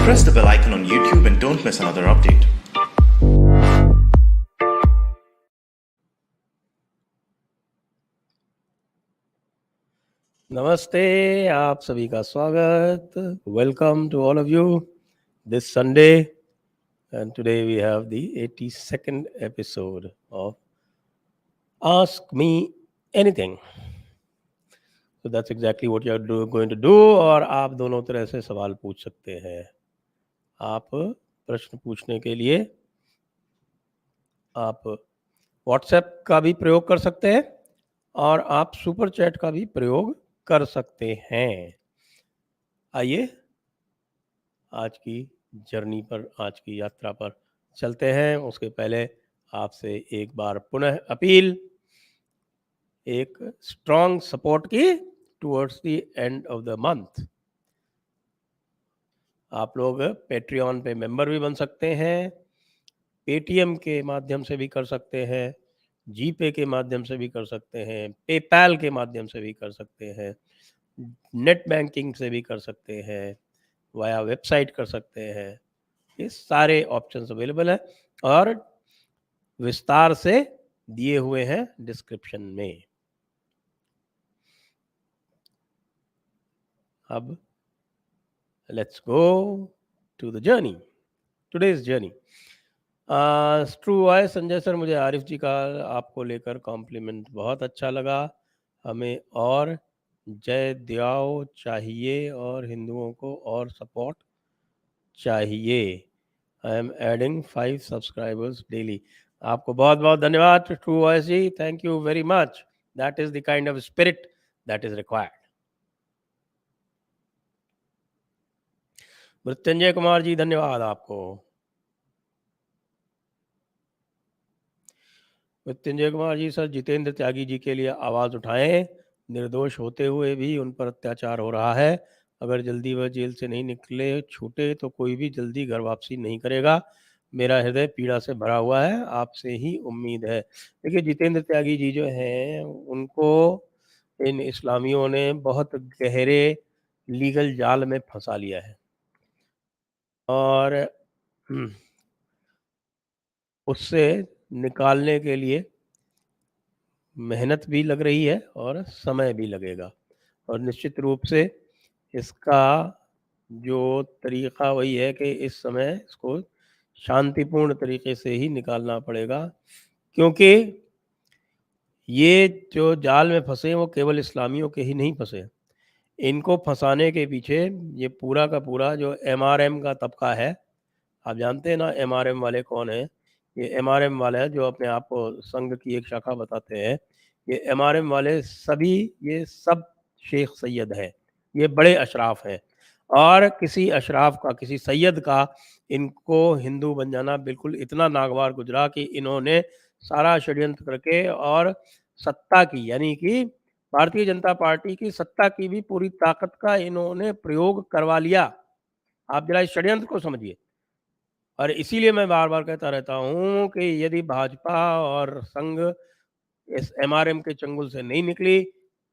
Press the bell icon on YouTube and don't miss another update. नमस्ते, आप सभी का स्वागत. Welcome to all of you this Sunday, and today we have the 82nd episode of Ask Me Anything. So that's exactly what you are going to do. और आप दोनों तरह से सवाल पूछ सकते हैं. आप प्रश्न पूछने के लिए आप व्हाट्सएप का भी प्रयोग कर सकते हैं और आप सुपर चैट का भी प्रयोग कर सकते हैं. आइए आज की जर्नी पर, आज की यात्रा पर चलते हैं. उसके पहले आपसे एक बार पुनः अपील, एक स्ट्रॉन्ग सपोर्ट की towards the end of the month. आप लोग पेट्रियन पे मेंबर भी बन सकते हैं, पेटीएम के माध्यम से भी कर सकते हैं, जीपे के माध्यम से भी कर सकते हैं, पेपैल के माध्यम से भी कर सकते हैं, नेट बैंकिंग से भी कर सकते हैं, वाया वेबसाइट कर सकते हैं. ये सारे ऑप्शंस अवेलेबल है और विस्तार से दिए हुए हैं डिस्क्रिप्शन में. अब let's go to the journey, today's journey. True है संजय सर, मुझे आरिफ जी का आपको लेकर कॉम्प्लीमेंट बहुत अच्छा लगा. हमें और जय दियाओ चाहिए और हिंदुओं को और सपोर्ट चाहिए. I am adding 5 subscribers daily. आपको बहुत बहुत धन्यवाद True Voice ji, thank you very much. That is the kind of spirit that is required. Mrityunjay Kumar ji, धन्यवाद आपको. मृत्युंजय कुमार जी, सर जितेंद्र त्यागी जी के लिए आवाज़ उठाएं. निर्दोष होते हुए भी उन पर अत्याचार हो रहा है. अगर जल्दी वह जेल से नहीं निकले छूटे तो कोई भी जल्दी घर वापसी नहीं करेगा. मेरा हृदय पीड़ा से भरा हुआ है, आपसे ही उम्मीद है. देखिए, जितेंद्र त्यागी जी जो हैं, उनको इन इस्लामियों ने बहुत गहरे लीगल जाल में फंसा लिया है और उससे निकालने के लिए मेहनत भी लग रही है और समय भी लगेगा. और निश्चित रूप से इसका जो तरीक़ा वही है कि इस समय इसको शांतिपूर्ण तरीके से ही निकालना पड़ेगा, क्योंकि ये जो जाल में फंसे वो केवल इस्लामियों के ही नहीं फंसे. इनको फंसाने के पीछे ये पूरा का पूरा जो एमआरएम का तबका है, आप जानते हैं ना एमआरएम वाले कौन है. ये एमआरएम वाले हैं जो अपने आप को संघ की एक शाखा बताते हैं. ये एमआरएम वाले सभी, ये सब शेख सैयद हैं, ये बड़े अशराफ हैं. और किसी अशराफ का, किसी सैयद का इनको हिंदू बन जाना बिल्कुल इतना नागवार गुजरा कि इन्होंने सारा षड्यंत्र करके और सत्ता की, यानी कि भारतीय जनता पार्टी की सत्ता की भी पूरी ताकत का इन्होंने प्रयोग करवा लिया. आप जरा इस षड्यंत्र को समझिए. और इसीलिए मैं बार बार कहता रहता हूँ कि यदि भाजपा और संघ इस एमआरएम के चंगुल से नहीं निकली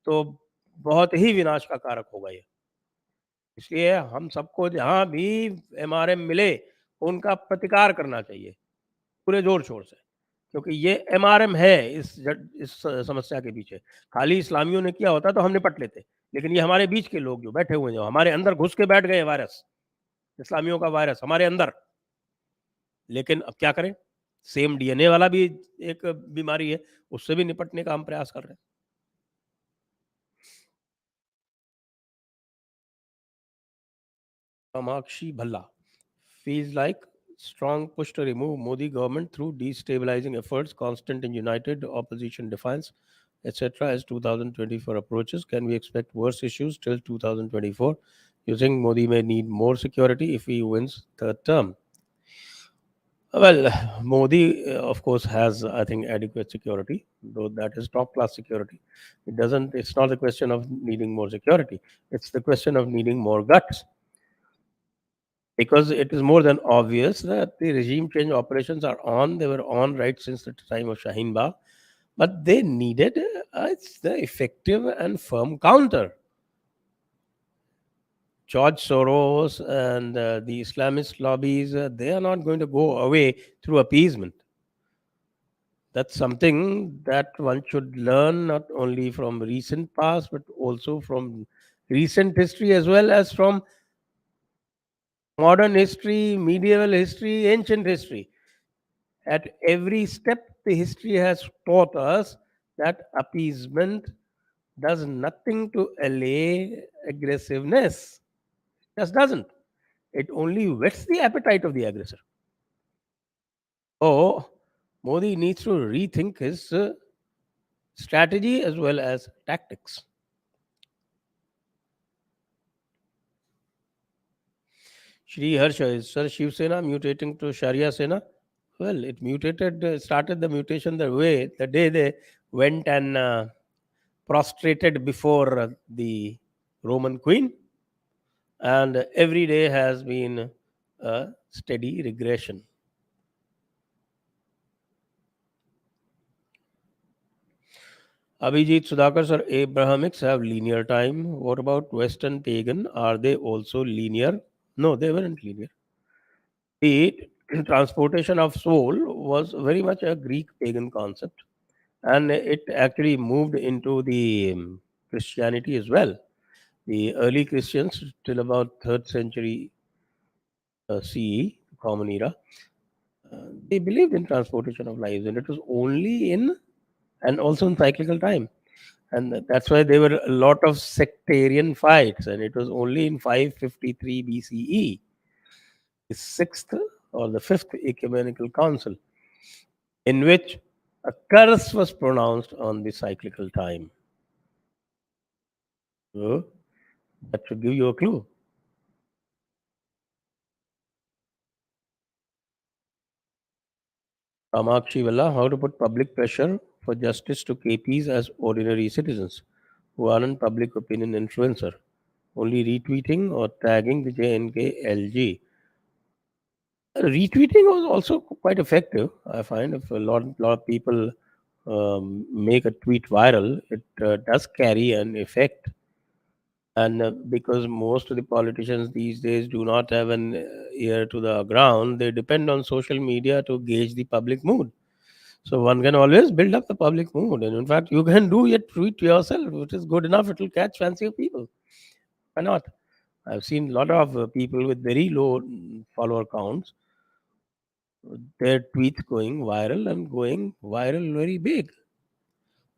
तो बहुत ही विनाश का कारक होगा ये. इसलिए हम सबको जहाँ भी एमआरएम मिले उनका प्रतिकार करना चाहिए पूरे जोर शोर से, क्योंकि ये एमआरएम है इस समस्या के पीछे. खाली इस्लामियों ने किया होता तो हम निपट लेते, लेकिन ये हमारे बीच के लोग जो बैठे हुए हैं, जो हमारे अंदर घुस के बैठ गए, वायरस, इस्लामियों का वायरस हमारे अंदर. लेकिन अब क्या करें, सेम डीएनए वाला भी एक बीमारी है, उससे भी निपटने का हम प्रयास कर रहे हैं. Kamakshi Bhalla feels like strong push to remove Modi government through destabilizing efforts, constant and united opposition defiance, etc. as 2024 approaches. Can we expect worse issues till 2024? You think Modi may need more security if he wins third term? Well, Modi, of course, has, I think, adequate security, though that is top-class security. It's not a question of needing more security. It's the question of needing more guts. Because it is more than obvious that the regime change operations are on. They were on right since the time of Shaheen Bagh. But they needed the effective and firm counter. George Soros and the Islamist lobbies, they are not going to go away through appeasement. That's something that one should learn not only from recent past but also from recent history as well as from modern history, medieval history, ancient history. At every step, the history has taught us that appeasement does nothing to allay aggressiveness. Just doesn't. It only whets the appetite of the aggressor. Oh, Modi needs to rethink his strategy as well as tactics. Shri Harsha, is Sir Shiv Sena mutating to Sharia Sena? Well, it mutated, started the mutation the day they went and prostrated before the Roman Queen, and every day has been a steady regression. Abhijit Sudhakar sir, Abrahamics have linear time. What about Western pagan? Are they also linear? No, they weren't linear. The transportation of soul was very much a Greek pagan concept, and it actually moved into the Christianity as well. The early Christians, till about third century CE, Common Era, they believed in transportation of lives, and it was only in and also in cyclical time, and that's why there were a lot of sectarian fights, and it was only in 553 BCE, the sixth or the fifth ecumenical council, in which a curse was pronounced on the cyclical time. So that should give you a clue. Kamakshi Valla, how to put public pressure for justice to KPs as ordinary citizens who aren't public opinion influencer, only retweeting or tagging the JNK LG. Retweeting was also quite effective. I find if a lot of people make a tweet viral, it does carry an effect. And because most of the politicians these days do not have an ear to the ground, they depend on social media to gauge the public mood. So one can always build up the public mood, and in fact, you can do it tweet yourself. If it is good enough, it will catch fancy of people. Why not? I've seen a lot of people with very low follower counts, their tweets going viral and going viral very big.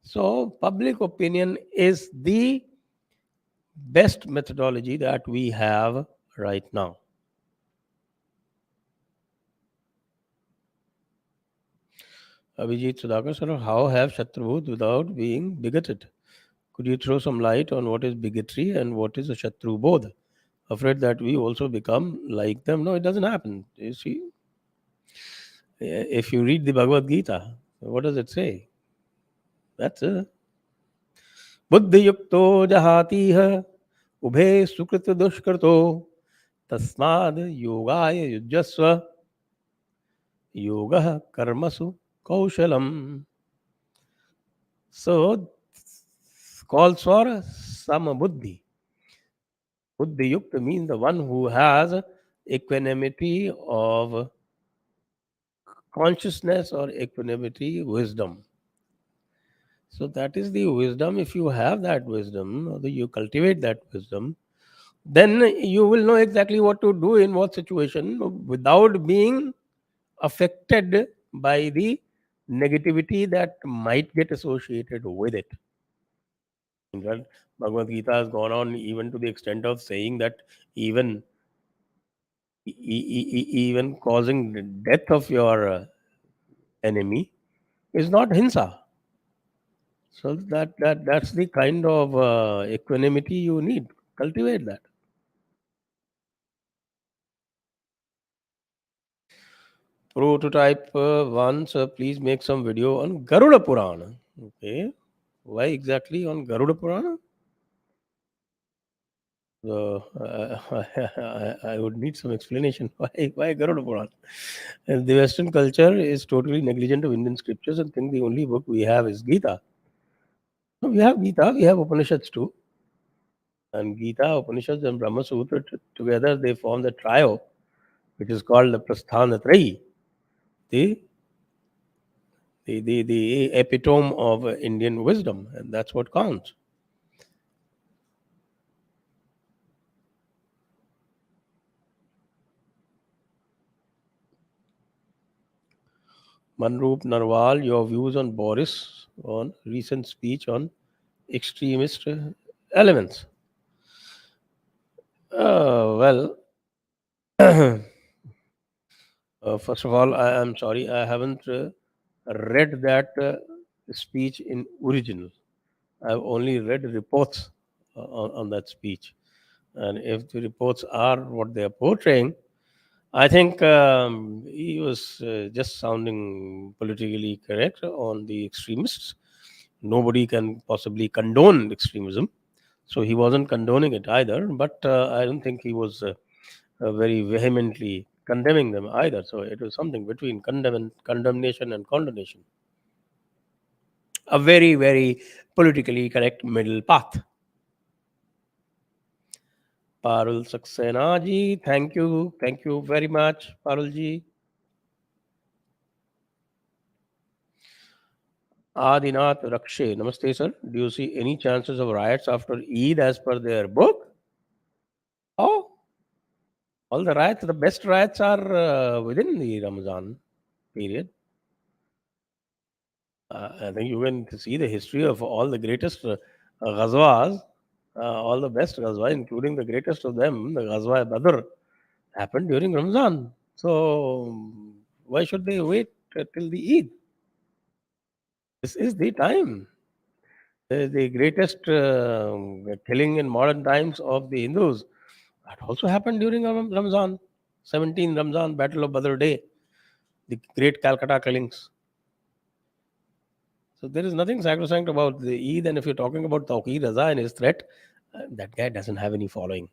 So public opinion is the best methodology that we have right now. Abhijit Sudhakar, sir, how have Shatrubhut without being bigoted? Could you throw some light on what is bigotry and what is a Shatrubodh? Afraid that we also become like them. No, it doesn't happen. You see, if you read the Bhagavad Gita, what does it say? That's a buddhi yukto jahatiha ubhe sukrit dushkarto tasmad yogaya yujasva yoga karmasu kaushalam. So, calls for sama buddhi. Buddhi yukta means the one who has equanimity of consciousness or equanimity, wisdom. So that is the wisdom. If you have that wisdom, or you cultivate that wisdom, then you will know exactly what to do in what situation without being affected by the negativity that might get associated with it. In fact, Bhagavad Gita has gone on even to the extent of saying that even even causing the death of your enemy is not hinsa. So that's the kind of equanimity you need. Cultivate that. Prototype once, please make some video on Garuda Purana. Okay, why exactly on Garuda Purana? So, I would need some explanation. Why Garuda Purana? And the Western culture is totally negligent of Indian scriptures and think the only book we have is Gita. No, we have Gita, we have Upanishads too. And Gita, Upanishads, and Brahma Sutra together they form the trio, which is called the Prasthanatrayi, the the epitome of Indian wisdom, and that's what counts. Manroop Narwal, your views on Boris on recent speech on extremist elements. Well, first of all, I am sorry, I haven't read that speech in original. I've only read reports on that speech. And if the reports are what they are portraying, I think he was just sounding politically correct on the extremists. Nobody can possibly condone extremism. So he wasn't condoning it either, but I don't think he was very vehemently condemning them either. So it was something between condemnation and condemnation. A very, very politically correct middle path. Parul Saxena ji, thank you. Thank you very much, Parul ji. Adinath Rakshe, namaste sir. Do you see any chances of riots after Eid as per their book? Oh, all the riots, the best riots are within the Ramazan period. I think you can see the history of all the greatest ghazwas, all the best ghazwa, including the greatest of them, the Ghazwa Badr, happened during Ramazan. So why should they wait till the Eid? This is the time. The greatest killing in modern times of the Hindus. That also happened during Ramazan, 17 Ramazan, Battle of Badr Day, the great Calcutta killings. So there is nothing sacrosanct about the Eid, and if you're talking about Tawqeer Raza and his threat, that guy doesn't have any following.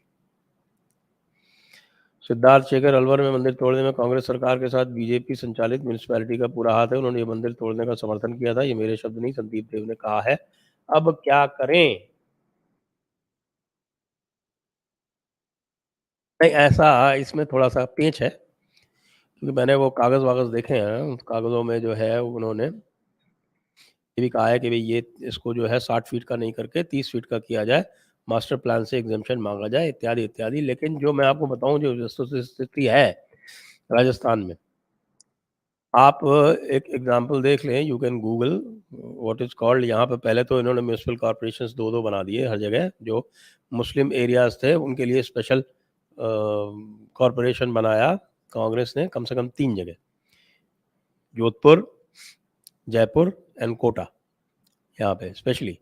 Siddharth Shekhar Alwar में मंदिर तोड़ने में कांग्रेस सरकार के साथ BJP संचालित municipality का पूरा हाथ है। उन्होंने ये मंदिर तोड़ने का समर्थन किया था। ये मेरे शब्द नहीं, संदीप देव ने कहा है। अब क्या करें? नहीं, ऐसा इसमें थोड़ा सा पेच है, क्योंकि मैंने वो कागज वागज देखे हैं। उस कागजों में जो है उन्होंने ये भी कहा है कि भाई ये इसको जो है 60 फीट का नहीं करके 30 फीट का किया जाए, मास्टर प्लान से एग्जेम्पशन मांगा जाए, इत्यादि इत्यादि। लेकिन जो मैं आपको बताऊं, जो वस्तु स्थिति है राजस्थान में, आप एक एग्जांपल देख लें, you can Google what is called. यहाँ पे पहले तो इन्होंने म्यूनिसिपल कॉरपोरेशंस दो दो बना दिए हर जगह। जो मुस्लिम एरियाज थे उनके लिए स्पेशल कॉरपोरेशन बनाया कांग्रेस ने, कम से कम 3 जगह, जोधपुर, जयपुर एंड कोटा, यहाँ पे स्पेशली।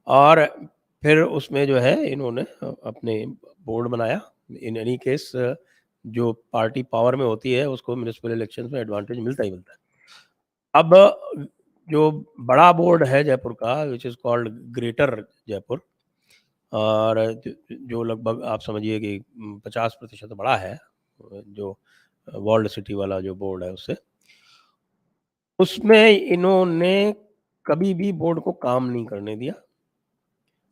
और फिर उसमें जो है इन्होंने अपने बोर्ड बनाया। इन एनी केस जो पार्टी पावर में होती है उसको म्यूनिसिपल इलेक्शंस में एडवांटेज मिलता ही मिलता है। अब जो बड़ा बोर्ड है जयपुर का, which is called greater Jaipur, और जो लगभग आप समझिए कि 50% बड़ा है, जो वर्ल्ड सिटी वाला जो बोर्ड है उससे, उसमें इन्होंने कभी भी बोर्ड को काम नहीं करने दिया।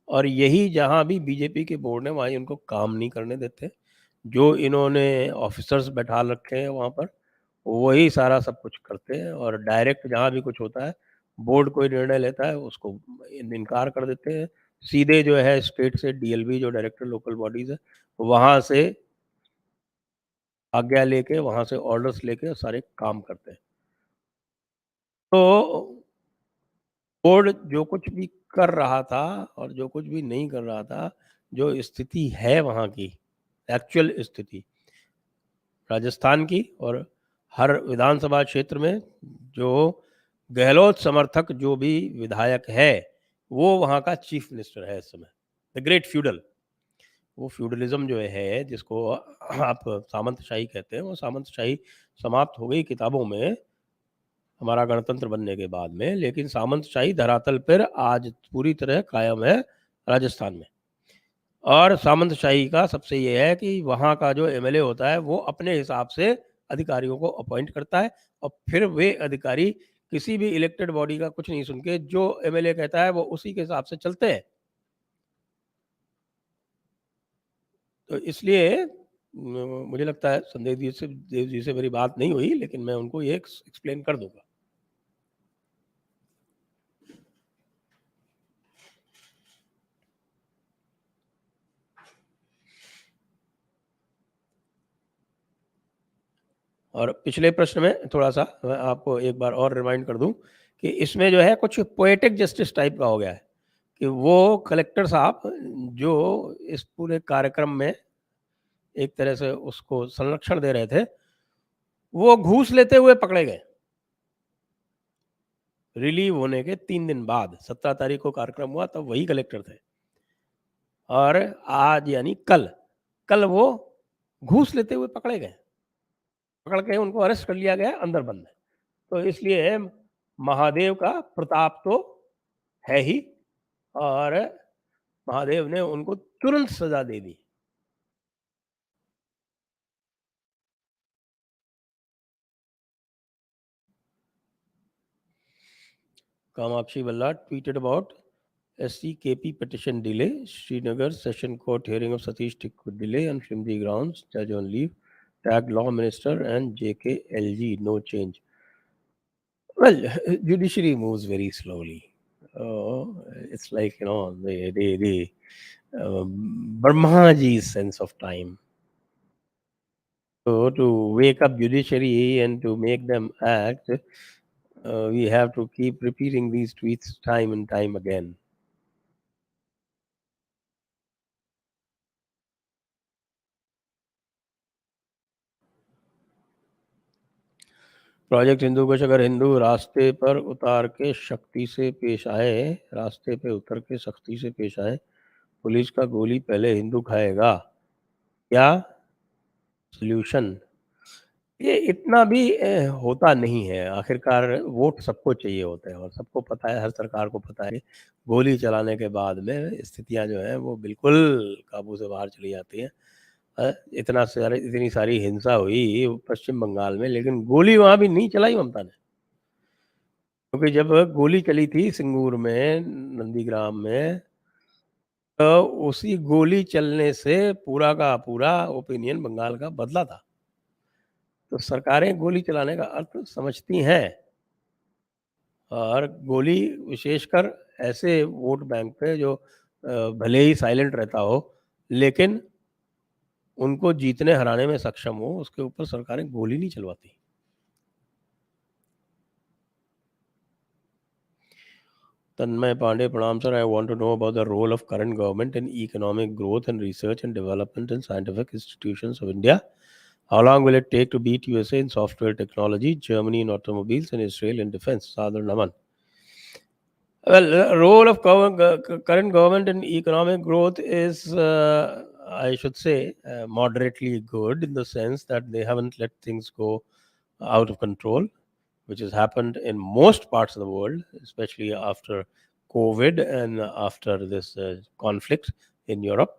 और यही जहाँ भी बीजेपी के बोर्ड है वहीं उनको काम नहीं करने देते। जो इन्होंने ऑफिसर्स बैठा रखे हैं वहाँ पर, वही सारा सब कुछ करते हैं। और डायरेक्ट जहाँ भी कुछ होता है, बोर्ड कोई निर्णय लेता है उसको इनकार कर देते हैं। सीधे जो है स्टेट से डीएलबी, जो डायरेक्टर लोकल बॉडीज है, वहाँ से आज्ञा लेके, वहाँ से ऑर्डर्स लेके सारे काम करते हैं। तो बोर्ड जो कुछ भी कर रहा था और जो कुछ भी नहीं कर रहा था, जो स्थिति है वहाँ की एक्चुअल स्थिति राजस्थान की, और हर विधानसभा क्षेत्र में जो गहलोत समर्थक जो भी विधायक है, वो वहाँ का चीफ मिनिस्टर है इस समय, द ग्रेट फ्यूडल। वो फ्यूडलिज्म जो है, जिसको आप सामंतशाही कहते हैं, वो सामंतशाही समाप्त हो गई किताबों में हमारा गणतंत्र बनने के बाद में, लेकिन सामंतशाही धरातल पर आज पूरी तरह कायम है राजस्थान में। और सामंतशाही का सबसे ये है कि वहाँ का जो एमएलए होता है वो अपने हिसाब से अधिकारियों को अपॉइंट करता है, और फिर वे अधिकारी किसी भी इलेक्टेड बॉडी का कुछ नहीं सुन के जो एमएलए कहता है वो उसी के हिसाब से चलते हैं। तो इसलिए मुझे लगता है संजय देव जी से मेरी बात नहीं हुई, लेकिन मैं उनको ये एक्सप्लेन कर दूंगा। और पिछले प्रश्न में थोड़ा सा मैं आपको एक बार और रिमाइंड कर दूं कि इसमें जो है कुछ पोएटिक जस्टिस टाइप का हो गया है कि वो कलेक्टर साहब जो इस पूरे कार्यक्रम में एक तरह से उसको संरक्षण दे रहे थे, वो घूस लेते हुए पकड़े गए। रिलीव होने के 3 दिन बाद 17 तारीख को कार्यक्रम हुआ, तब वही कलेक्टर थे। और आज यानी कल वो घूस लेते हुए पकड़े गए, पकड़ के उनको अरेस्ट कर लिया गया, अंदर बंद है। तो इसलिए महादेव का प्रताप तो है ही, और महादेव ने उनको तुरंत सजा दे दी। Kamakshi Balla tweeted about SCKP petition delay, Srinagar Session Court hearing of Satish Tikku delay on flimsy grounds, judge on leave, tagged Law Minister and JKLG, no change. Well, judiciary moves very slowly. It's like, the Brahmaji's sense of time. So to wake up judiciary and to make them act, we have to keep repeating these tweets time and time again. Project Hindu कुछ अगर हिंदू रास्ते पर उतार के शक्ति से पेश आए, रास्ते पे उतर के सख्ती से पेश आए, पुलिस का गोली पहले हिंदू खाएगा, क्या सोल्यूशन? ये इतना भी होता नहीं है। आखिरकार वोट सबको चाहिए होते हैं, और सबको पता है, हर सरकार को पता है कि गोली चलाने के बाद में स्थितियां जो हैं वो बिल्कुल काबू से बाहर चली जाती हैं। इतनी सारी हिंसा हुई पश्चिम बंगाल में, लेकिन गोली वहां भी नहीं चलाई ममता ने। क्योंकि जब गोली चली थी सिंगूर में, नंदीग्राम में, तो उसी गोली चलने से पूरा का पूरा ओपिनियन बंगाल का बदला था। तो सरकारें गोली चलाने का अर्थ समझती हैं, और गोली विशेषकर ऐसे वोट बैंक पे जो भले ही साइलेंट रहता हो, लेकिन उनको जीतने हराने में सक्षम हो, उसके ऊपर सरकारें गोली नहीं चलवाती। Tanmay Pandey, Pranam sir, I want to know about the role of current government in economic growth and research and development in scientific institutions of India. How long will it take to beat USA in software technology, Germany in automobiles, and Israel in defense? Sadhar Naman. Well, the role of current government in economic growth is, I should say, moderately good, in the sense that they haven't let things go out of control, which has happened in most parts of the world, especially after COVID and after this conflict in Europe.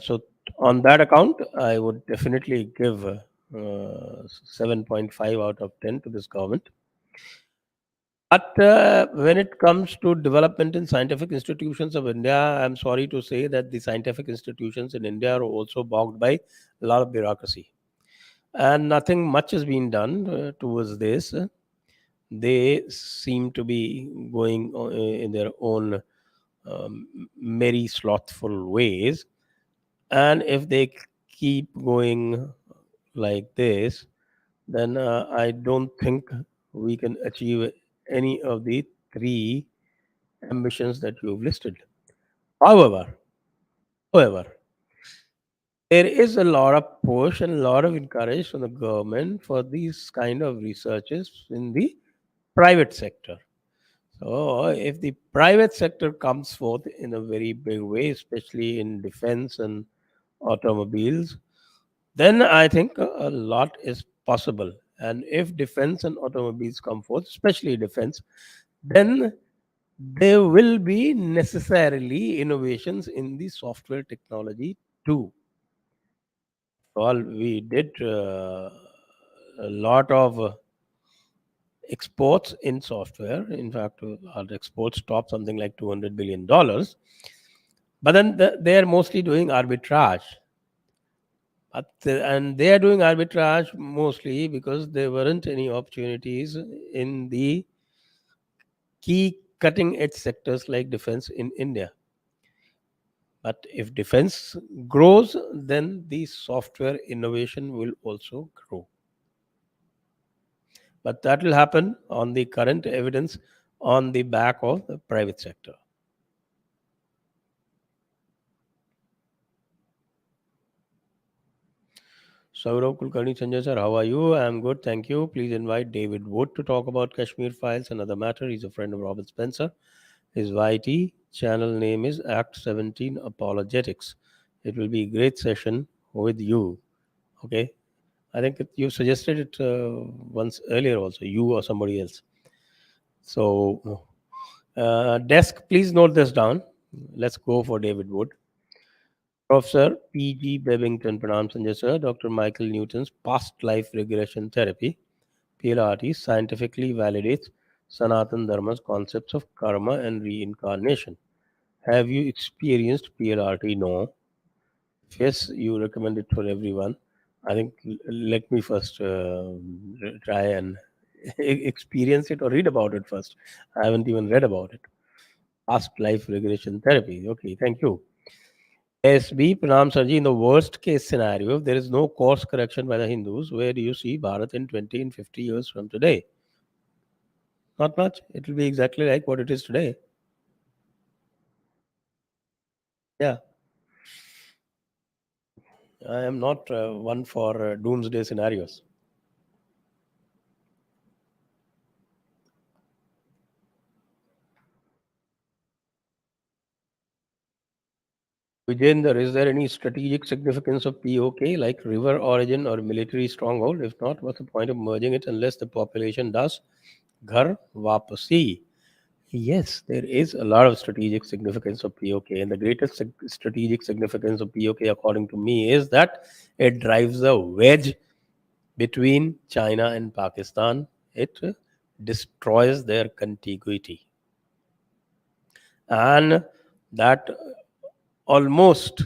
So on that account, I would definitely give 7.5 out of 10 to this government. But when it comes to development in scientific institutions of India, I'm sorry to say that the scientific institutions in India are also bogged by a lot of bureaucracy. And nothing much has been done towards this. They seem to be going in their own merry, slothful ways. And if they keep going like this, then I don't think we can achieve any of the three ambitions that you've listed. However, however, there is a lot of push and a lot of encouragement from the government for these kind of researches in the private sector. So if the private sector comes forth in a very big way, especially in defense and automobiles, then I think a lot is possible. And if defense and automobiles come forth, especially defense, then there will be necessarily innovations in the software technology too. Well, we did a lot of exports in software. In fact, our exports topped something like $200 billion. But then they are mostly doing arbitrage. And they are doing arbitrage mostly because there weren't any opportunities in the key cutting edge sectors like defense in India. But if defense grows, then the software innovation will also grow. But that will happen on the current evidence on the back of the private sector. Saurav Kulkarni, Sanjay sir, how are you? I am good, thank you. Please invite David Wood to talk about Kashmir files and other matter. He's a friend of Robert Spencer. His YT channel name is Act 17 Apologetics. It will be a great session with you. Okay, I think you suggested it once earlier also, you or somebody else. So, desk, please note this down. Let's go for David Wood. Professor P.G. Bebington, Pranam Sanjay sir, Dr. Michael Newton's past life regression therapy, PLRT, scientifically validates Sanatan Dharma's concepts of karma and reincarnation. Have you experienced PLRT? No. If yes, you recommend it for everyone. I think let me first try and experience it or read about it first. I haven't even read about it. Past life regression therapy. Okay, thank you. SB Pranam Sarji, in the worst case scenario, if there is no course correction by the Hindus, where do you see Bharat in 20 and 50 years from today? Not much. It will be exactly like what it is today. Yeah. I am not one for doomsday scenarios. Vijender, is there any strategic significance of POK like river origin or military stronghold? If not, what's the point of merging it unless the population does? Ghar wapasi. Yes, there is a lot of strategic significance of POK, and the greatest strategic significance of POK, according to me, is that it drives a wedge between China and Pakistan. It destroys their contiguity, and that almost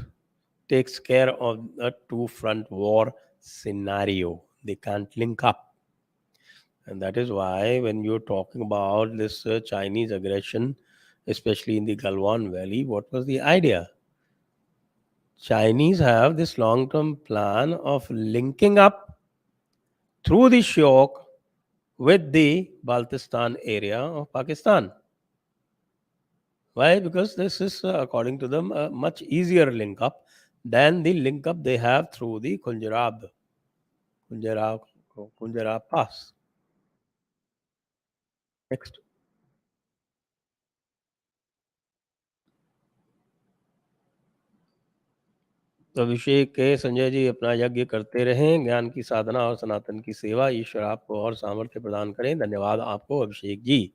takes care of a two front war scenario. They can't link up. And that is why, when you're talking about this Chinese aggression, especially in the Galwan Valley, what was the idea? Chinese have this long term plan of linking up through the Shyok with the Baltistan area of Pakistan. Why? Because this is, according to them, a much easier link up than the link up they have through the Kunjarab, Kunjarab Pass. Next. तो अभिषेक के संजय जी अपना यज्ञ करते रहें, ज्ञान की साधना और सनातन की सेवा, ईश्वर आपको और सामर्थ्य प्रदान करें. धन्यवाद आपको Abhishek ji.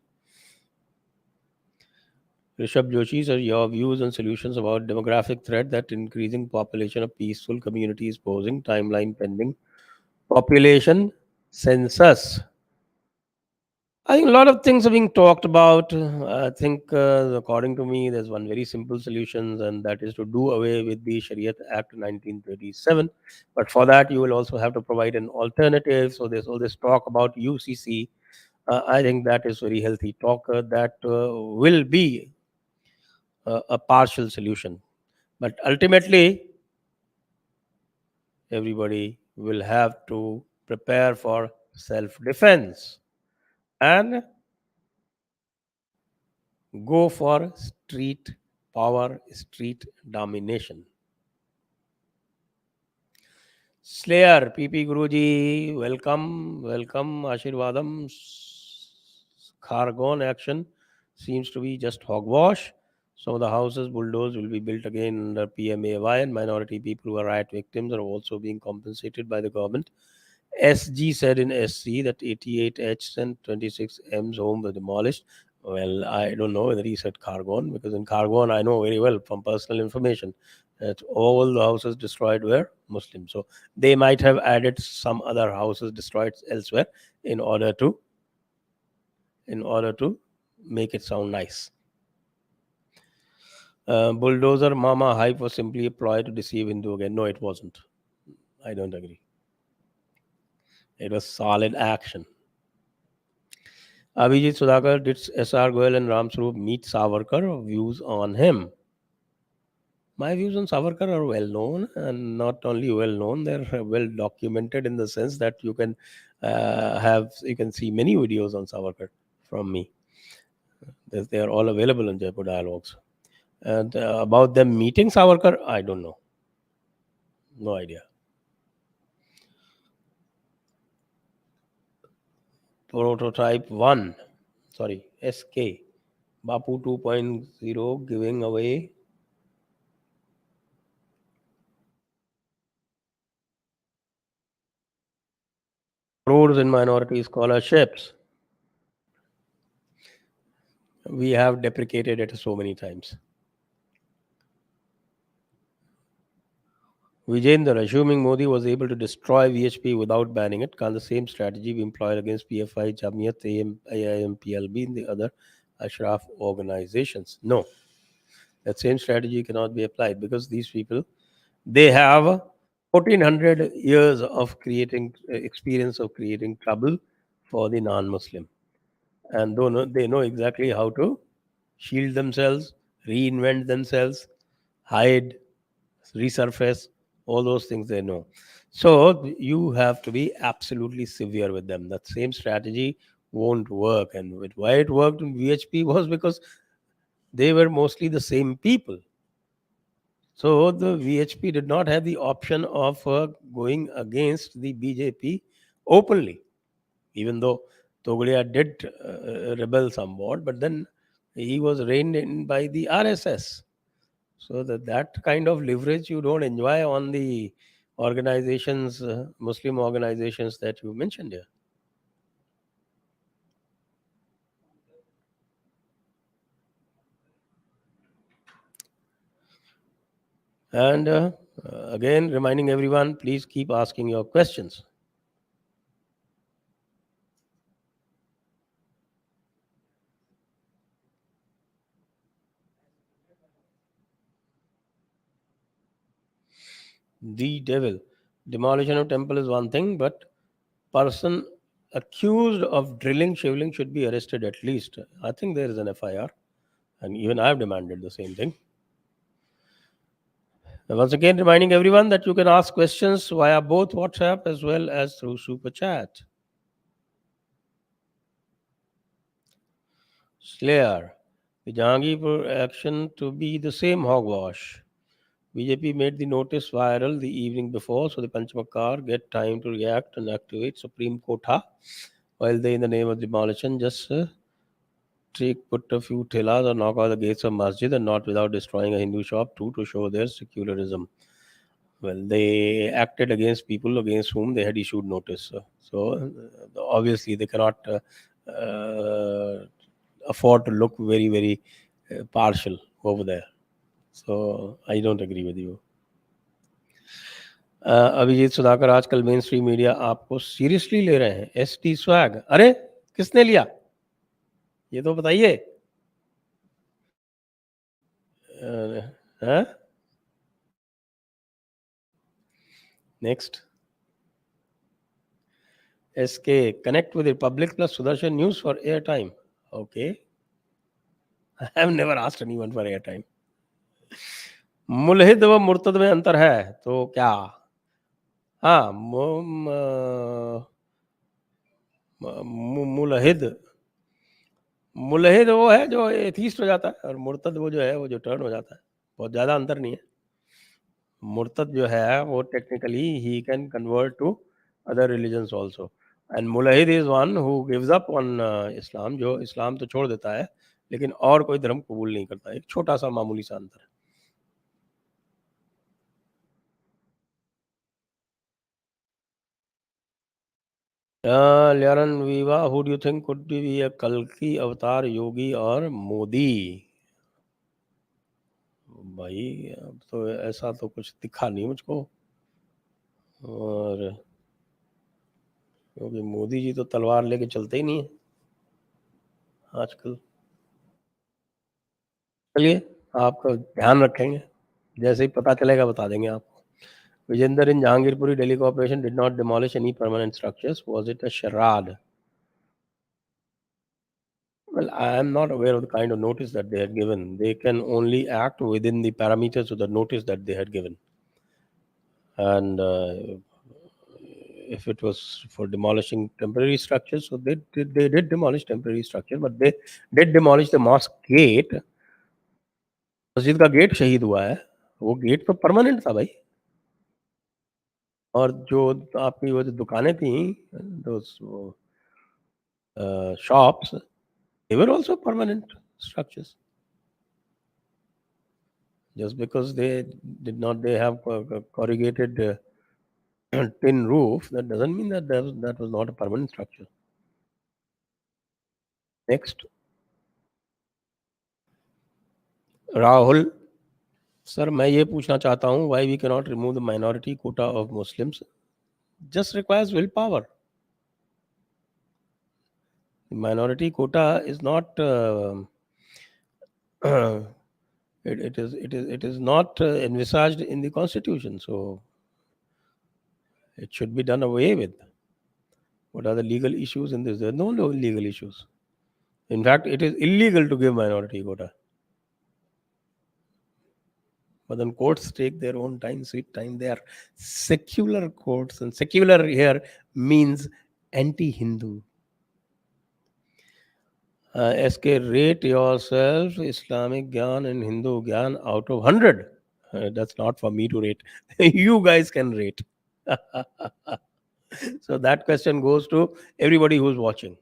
Rishabh Joshi, sir, your views and solutions about demographic threat that increasing population of peaceful communities posing, timeline pending population census. I think a lot of things are being talked about. I think, according to me, there's one very simple solution, and that is to do away with the Shariat Act 1937. But for that, you will also have to provide an alternative. So there's all this talk about UCC. I think that is very healthy talk. That will be a partial solution. But ultimately, everybody will have to prepare for self defense and go for street power, street domination. Slayer, PP Guruji, welcome, welcome, Ashirvadam. Khargon action seems to be just hogwash. Some of the houses bulldozed will be built again under PMAY, and minority people who are riot victims are also being compensated by the government. SG said in SC that 88H and 26M's home were demolished. Well, I don't know whether he said Khargon, because in Khargon, I know very well from personal information that all the houses destroyed were Muslim. So they might have added some other houses destroyed elsewhere in order to make it sound nice. Bulldozer Mama hype was simply a ploy to deceive Hindu again. No, it wasn't. I don't agree. It was solid action. Abhijit Sudhakar, did S.R. Goel and Ram Swarup meet Savarkar? Views on him? My views on Savarkar are well known, and not only well known, they're well documented in the sense that you can see many videos on Savarkar from me. They are all available in Jaipur Dialogues. And about them meeting Savarkar, I don't know. No idea. Prototype 1, sorry, SK, Bapu 2.0 giving away crores in minority scholarships. We have deprecated it so many times. Vijender, assuming Modi was able to destroy VHP without banning it, can the same strategy be employed against PFI, Jamiyat, AIM, PLB, and the other Ashraf organizations? No. That same strategy cannot be applied because these people, they have 1400 years of creating experience of creating trouble for the non-Muslim, and they know exactly how to shield themselves, reinvent themselves, hide, resurface, all those things they know. So you have to be absolutely severe with them. That same strategy won't work. And why it worked in VHP was because they were mostly the same people. So the VHP did not have the option of going against the BJP openly, even though Togulia did rebel somewhat, but then he was reined in by the RSS. So that kind of leverage you don't enjoy on the organizations, Muslim organizations that you mentioned here. And again, reminding everyone, please keep asking your questions. The devil. Demolition of temple is one thing, but person accused of drilling shivling should be arrested at least. I think there is an FIR, and even I have demanded the same thing. And once again, reminding everyone that you can ask questions via both WhatsApp as well as through Super Chat. Slayer. The Jahangirpur action to be the same hogwash. BJP made the notice viral the evening before, so the Panchamakar get time to react and activate Supreme Kotha, while they, in the name of demolition, just put a few tillas or knock out the gates of masjid, and not without destroying a Hindu shop too, to show their secularism. Well, they acted against people against whom they had issued notice. So obviously they cannot afford to look very, very partial over there. So I don't agree with you. Abhijit Sudhakar, आजकल main stream media आपको seriously ले रहे हैं? ST swag, अरे किसने लिया ये तो बताइए. Next. SK, connect with Republic plus Sudarshan News for airtime. Okay. I have never asked anyone for airtime. मुलहिद व मुर्तद में अंतर है तो क्या? हाँ, मुलहिद मुलहिद वो है जो एथीस्ट हो जाता है, और मुर्तद वो जो है वो जो टर्न हो जाता है. बहुत ज़्यादा अंतर नहीं है. मुर्तद जो है वो technically he can convert to other religions also, and मुलहिद is one who gives up on Islam, जो इस्लाम तो छोड़ देता है लेकिन और कोई धर्म कबूल नहीं करता. एक छोटा सा मामूली सा अंतर है. Liaran Viva, who do you think could be a Kalki अवतार, योगी और मोदी? भाई अब तो ऐसा तो कुछ दिखा नहीं मुझको, और क्योंकि मोदी जी तो तलवार लेके चलते ही नहीं है आजकल. चलिए आपका ध्यान रखेंगे, जैसे ही पता चलेगा बता देंगे आपको. Vijender in Jahangirpuri Delhi Corporation did not demolish any permanent structures. Was it a charade? Well, I am not aware of the kind of notice that they had given. They can only act within the parameters of the notice that they had given. And if it was for demolishing temporary structures, so they did demolish temporary structure, but they did demolish the mosque gate. मस्जिद का gate शहीद हुआ है, वो gate तो permanent था भाई. और जो आपकी वो जो दुकानें थी, those shops, they were also permanent structures. Just because they have corrugated tin roof, that doesn't mean that that was not a permanent structure. Next, Rahul. Sir, मैं ये पूछना चाहता हूँ, why we cannot remove the minority quota of Muslims? Just requires willpower. The minority quota is not it is not envisaged in the constitution, so it should be done away with. What are the legal issues in this? There are no legal issues. In fact, it is illegal to give minority quota. But then courts take their own time, sweet time. They are secular courts, and secular here means anti-Hindu. SK, rate yourself Islamic Gyan and Hindu Gyan out of 100. That's not for me to rate. You guys can rate. So that question goes to everybody who's watching.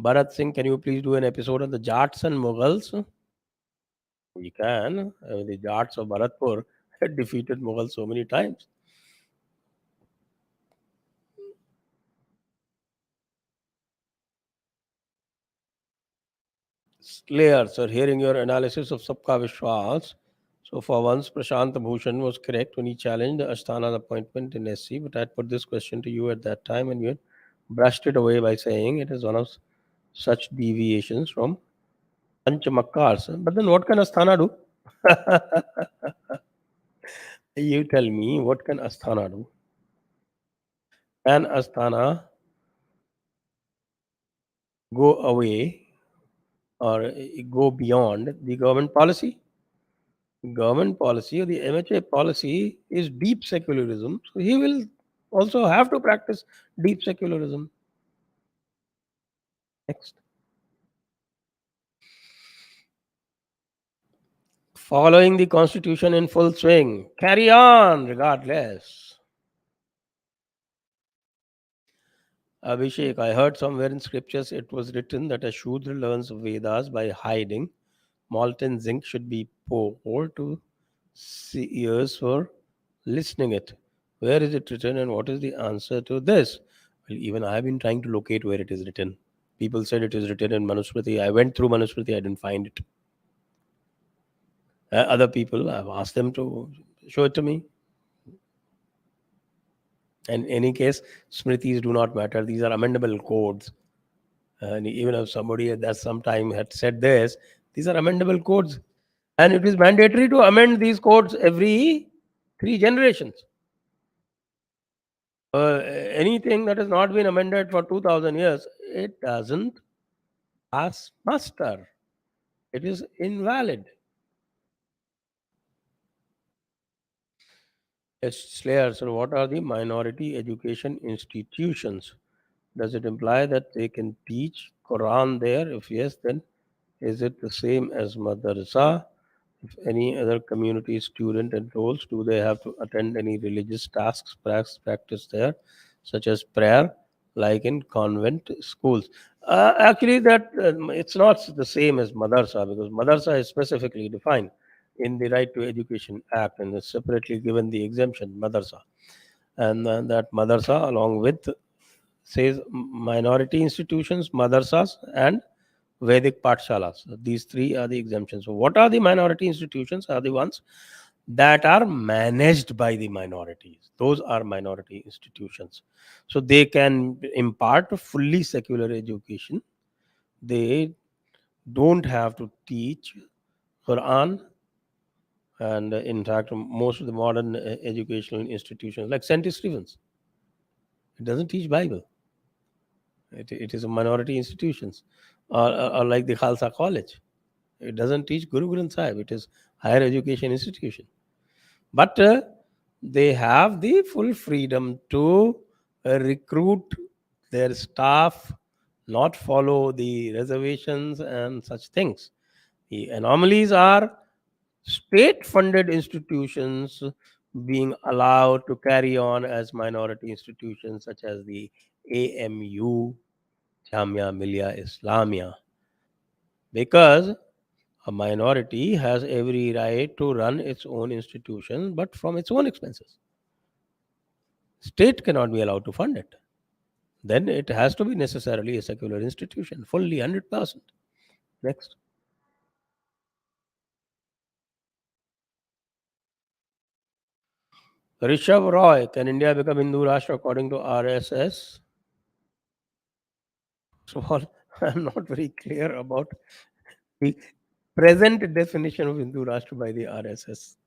Bharat Singh, can you please do an episode on the Jats and Mughals? We can. The Jats of Bharatpur had defeated Mughals so many times. Slayer, sir, hearing your analysis of Sabka Vishwas. So for once, Prashant Bhushan was correct when he challenged the Asthana's appointment in SC, but I had put this question to you at that time and you had brushed it away by saying it is one of such deviations from Panchamakkars. But then what can Asthana do? You tell me, what can Asthana do? Can Asthana go away or go beyond the government policy? Government policy or the MHA policy is deep secularism. So he will also have to practice deep secularism. Next. Following the constitution in full swing. Carry on regardless. Abhishek, I heard somewhere in scriptures it was written that a Shudra learns Vedas by hiding. Molten zinc should be poured to ears for listening it. Where is it written and what is the answer to this? Well, even I have been trying to locate where it is written. People said it is written in Manusmriti. I went through Manusmriti, I didn't find it. Other people, I've asked them to show it to me. In any case, Smritis do not matter. These are amendable codes. And even if somebody at that some time had said this, these are amendable codes. And it is mandatory to amend these codes every 3 generations. Anything that has not been amended for 2000 years, it doesn't pass muster. It is invalid. Yes, Slayer, so what are the minority education institutions? Does it imply that they can teach Quran there? If yes, then is it the same as madrasa? If any other community student enrolls, do they have to attend any religious tasks practice there, such as prayer, like in convent schools? Actually, that it's not the same as madrasa because madrasa is specifically defined in the Right to Education Act and is separately given the exemption madrasa, and that madrasa along with says minority institutions, madrasas, and Vedic Pathshalas. These three are the exemptions. So, what are the minority institutions? Are the ones that are managed by the minorities. Those are minority institutions. So, they can impart a fully secular education. They don't have to teach Quran, and in fact, most of the modern educational institutions, like St. Stephen's, it doesn't teach Bible. It is a minority institutions, or like the Khalsa College. It doesn't teach Guru Granth Sahib. It is higher education institution. But they have the full freedom to recruit their staff, not follow the reservations and such things. The anomalies are state funded institutions being allowed to carry on as minority institutions, such as the AMU, Jamia Millia Islamia, because a minority has every right to run its own institution, but from its own expenses. State cannot be allowed to fund it. Then it has to be necessarily a secular institution, fully 100%. Next. Rishabh Roy, can India become Hindu Rashtra according to RSS? First of all, I'm not very clear about the present definition of Hindu Rashtra by the RSS.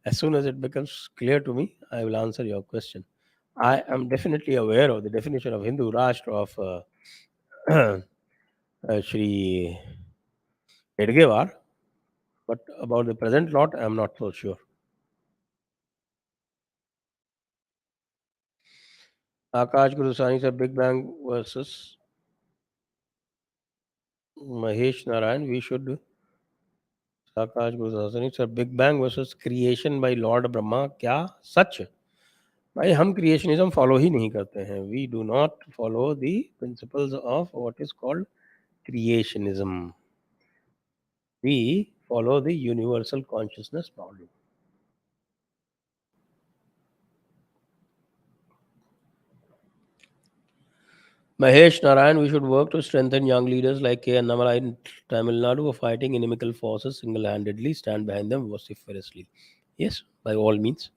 As soon as it becomes clear to me, I will answer your question. I am definitely aware of the definition of Hindu Rashtra of Shri Edgewar, but about the present lot, I am not so sure. Akash Guru Sani said Big Bang versus Mahesh Narayan. We should Akash Guru Sani said Big Bang versus creation by Lord Brahma. क्या सच? भाई हम creationism follow ही नहीं करते हैं. We do not follow the principles of what is called creationism. We follow the universal consciousness model. Mahesh Narayan, we should work to strengthen young leaders like K. Annamalai in Tamil Nadu who are fighting inimical forces single-handedly. Stand behind them vociferously. Yes, by all means.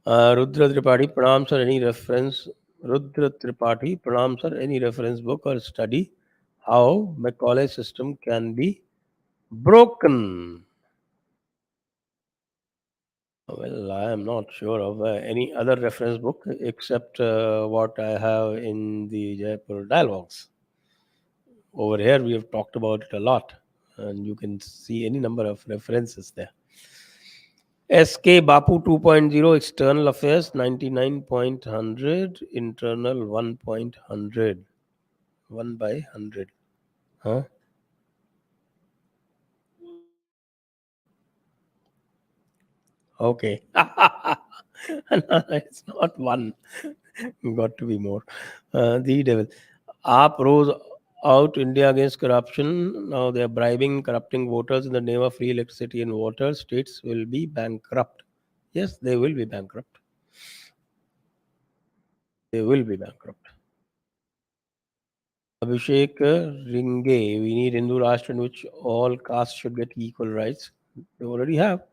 Rudra Tripathi, Pranam sir, any reference? Rudra Tripathi, Pranam sir, any reference book or study how Macaulay system can be broken? Well, I am not sure of any other reference book except what I have in the Jaipur dialogues. Over here, we have talked about it a lot, and you can see any number of references there. SK Bapu 2.0, External Affairs 99.100, Internal 1.100, 1 by 100. Huh? Okay. No, it's not one. Got to be more. The devil. AAP rose out India against corruption. Now they are bribing, corrupting voters in the name of free electricity and water. States will be bankrupt. Yes, they will be bankrupt. They will be bankrupt. Abhishek Ringe, we need Hindu Rashtra in which all castes should get equal rights. They already have.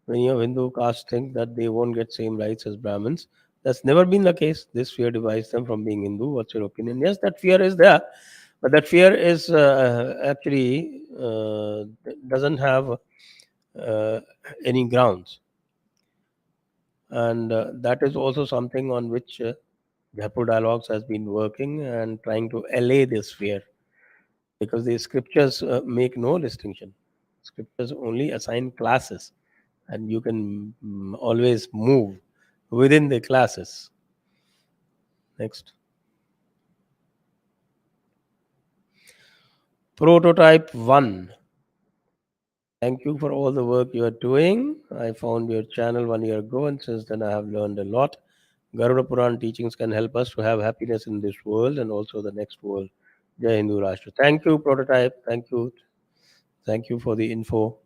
Many of Hindu castes think that they won't get same rights as Brahmins. That's never been the case. This fear divides them from being Hindu. What's your opinion? Yes, that fear is there, but that fear is actually doesn't have uh, any grounds, and that is also something on which Jaipur Dialogues has been working and trying to allay this fear, because the scriptures make no distinction. Scriptures only assign classes, and you can always move within the classes. Next. Prototype 1. Thank you for all the work you are doing. I found your channel 1 year ago, and since then I have learned a lot. Garuda Puran teachings can help us to have happiness in this world and also the next world. Jai Hindu Rashtra. Thank you, Prototype. Thank you. Thank you for the info.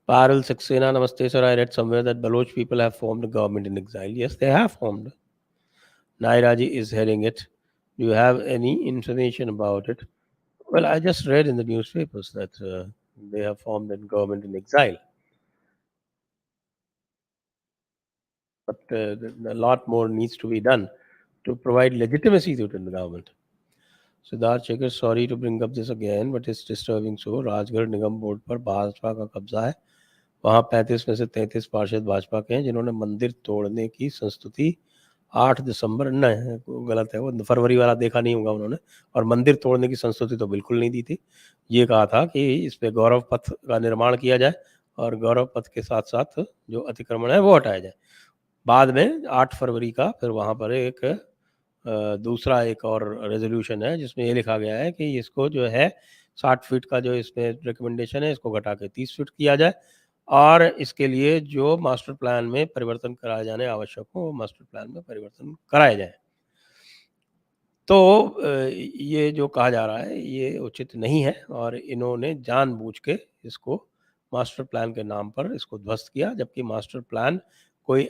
Parul Saxena, Namaste sir. I read somewhere that Baloch people have formed a government in exile. Yes, they have formed. Nairaji is heading it. Do you have any information about it? Well, I just read in the newspapers that they have formed a government in exile. But a lot more needs to be done to provide legitimacy to the government. Siddharth Shekhar, sorry to bring up this again but it's disturbing so. Rajgarh निगम board पर भाजपा का कब्जा है। वहाँ 35 में से 33 पार्षद भाजपा के हैं, जिन्होंने मंदिर तोड़ने की संस्तुति 8 दिसंबर, नहीं गलत है, वो फरवरी वाला देखा नहीं होगा उन्होंने, और मंदिर तोड़ने की संस्तुति तो बिल्कुल नहीं दी थी। ये कहा था कि इस पे गौरव पथ का निर्माण किया जाए और गौरव पथ के साथ साथ जो अतिक्रमण है वो हटाया जाए। बाद में 8 फरवरी का फिर वहाँ पर एक दूसरा एक और रेजोल्यूशन है जिसमें ये लिखा गया है कि इसको जो है 60 फीट का जो इसमें रिकमेंडेशन है इसको घटा के 30 फीट किया जाए, और इसके लिए जो मास्टर प्लान में परिवर्तन कराए जाने आवश्यक हो वो मास्टर प्लान में परिवर्तन कराए जाए। तो ये जो कहा जा रहा है ये उचित नहीं है, और इन्होंने जानबूझ के इसको मास्टर प्लान के नाम पर इसको ध्वस्त किया, जबकि मास्टर प्लान कोई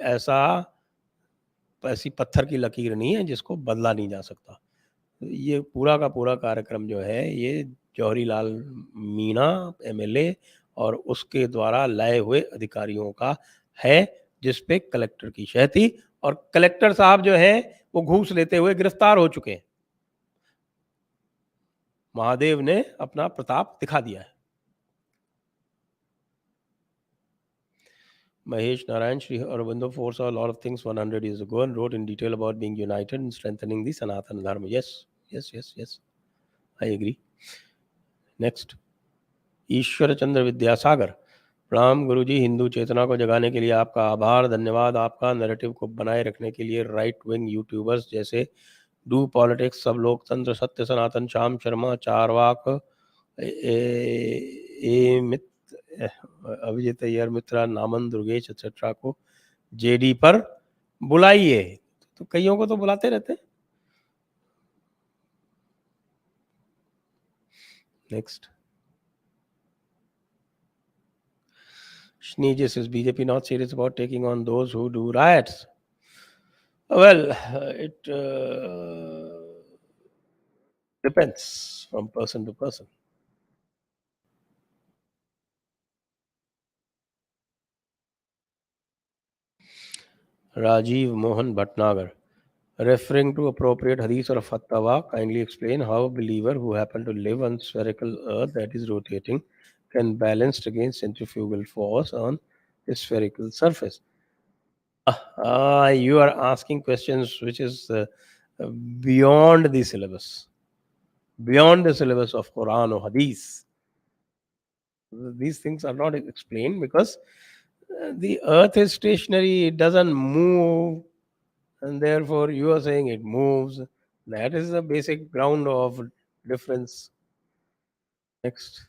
ऐसी पत्थर की लकीर नहीं है जिसको बदला नहीं जा सकता। ये पूरा का पूरा कार्यक्रम जो है ये जौहरी लाल मीणा एमएलए और उसके द्वारा लाए हुए अधिकारियों का है, जिस पे कलेक्टर की शह थी, और कलेक्टर साहब जो है वो घूस लेते हुए गिरफ्तार हो चुके हैं। महादेव ने अपना प्रताप दिखा दिया है। Mahesh Narayan, Sri Aurobindo foresaw a lot of things 100 years ago and wrote in detail about being united and strengthening the Sanatana Dharma. Yes, yes, yes, yes. I agree. Next. Ishwar Chandra Vidyasagar, प्रणाम गुरुजी। हिंदू चेतना को जगाने के लिए आपका आभार, धन्यवाद। आपका नैरेटिव को बनाए रखने के लिए राइट विंग यूट्यूबर्स जैसे डू पॉलिटिक्स, सब लोकतंत्र, सत्य सनातन, श्याम शर्मा, चारवाक, अभिजीत अय्यर, मित्रा, नामन, दुर्गेश एक्सेट्रा को जेडी पर बुलाइए। तो कईयों को तो बुलाते रहते हैं। Next. Sneegis, is BJP not serious about taking on those who do riots? Well, it depends from person to person. Rajiv Mohan Bhatnagar, referring to appropriate hadith or fatwa, kindly explain how a believer who happen to live on spherical earth that is rotating can balance against centrifugal force on a spherical surface. You are asking questions which is beyond the syllabus, beyond the syllabus of Quran or Hadith. These things are not explained because the earth is stationary, it doesn't move, and therefore you are saying it moves. That is the basic ground of difference. Next.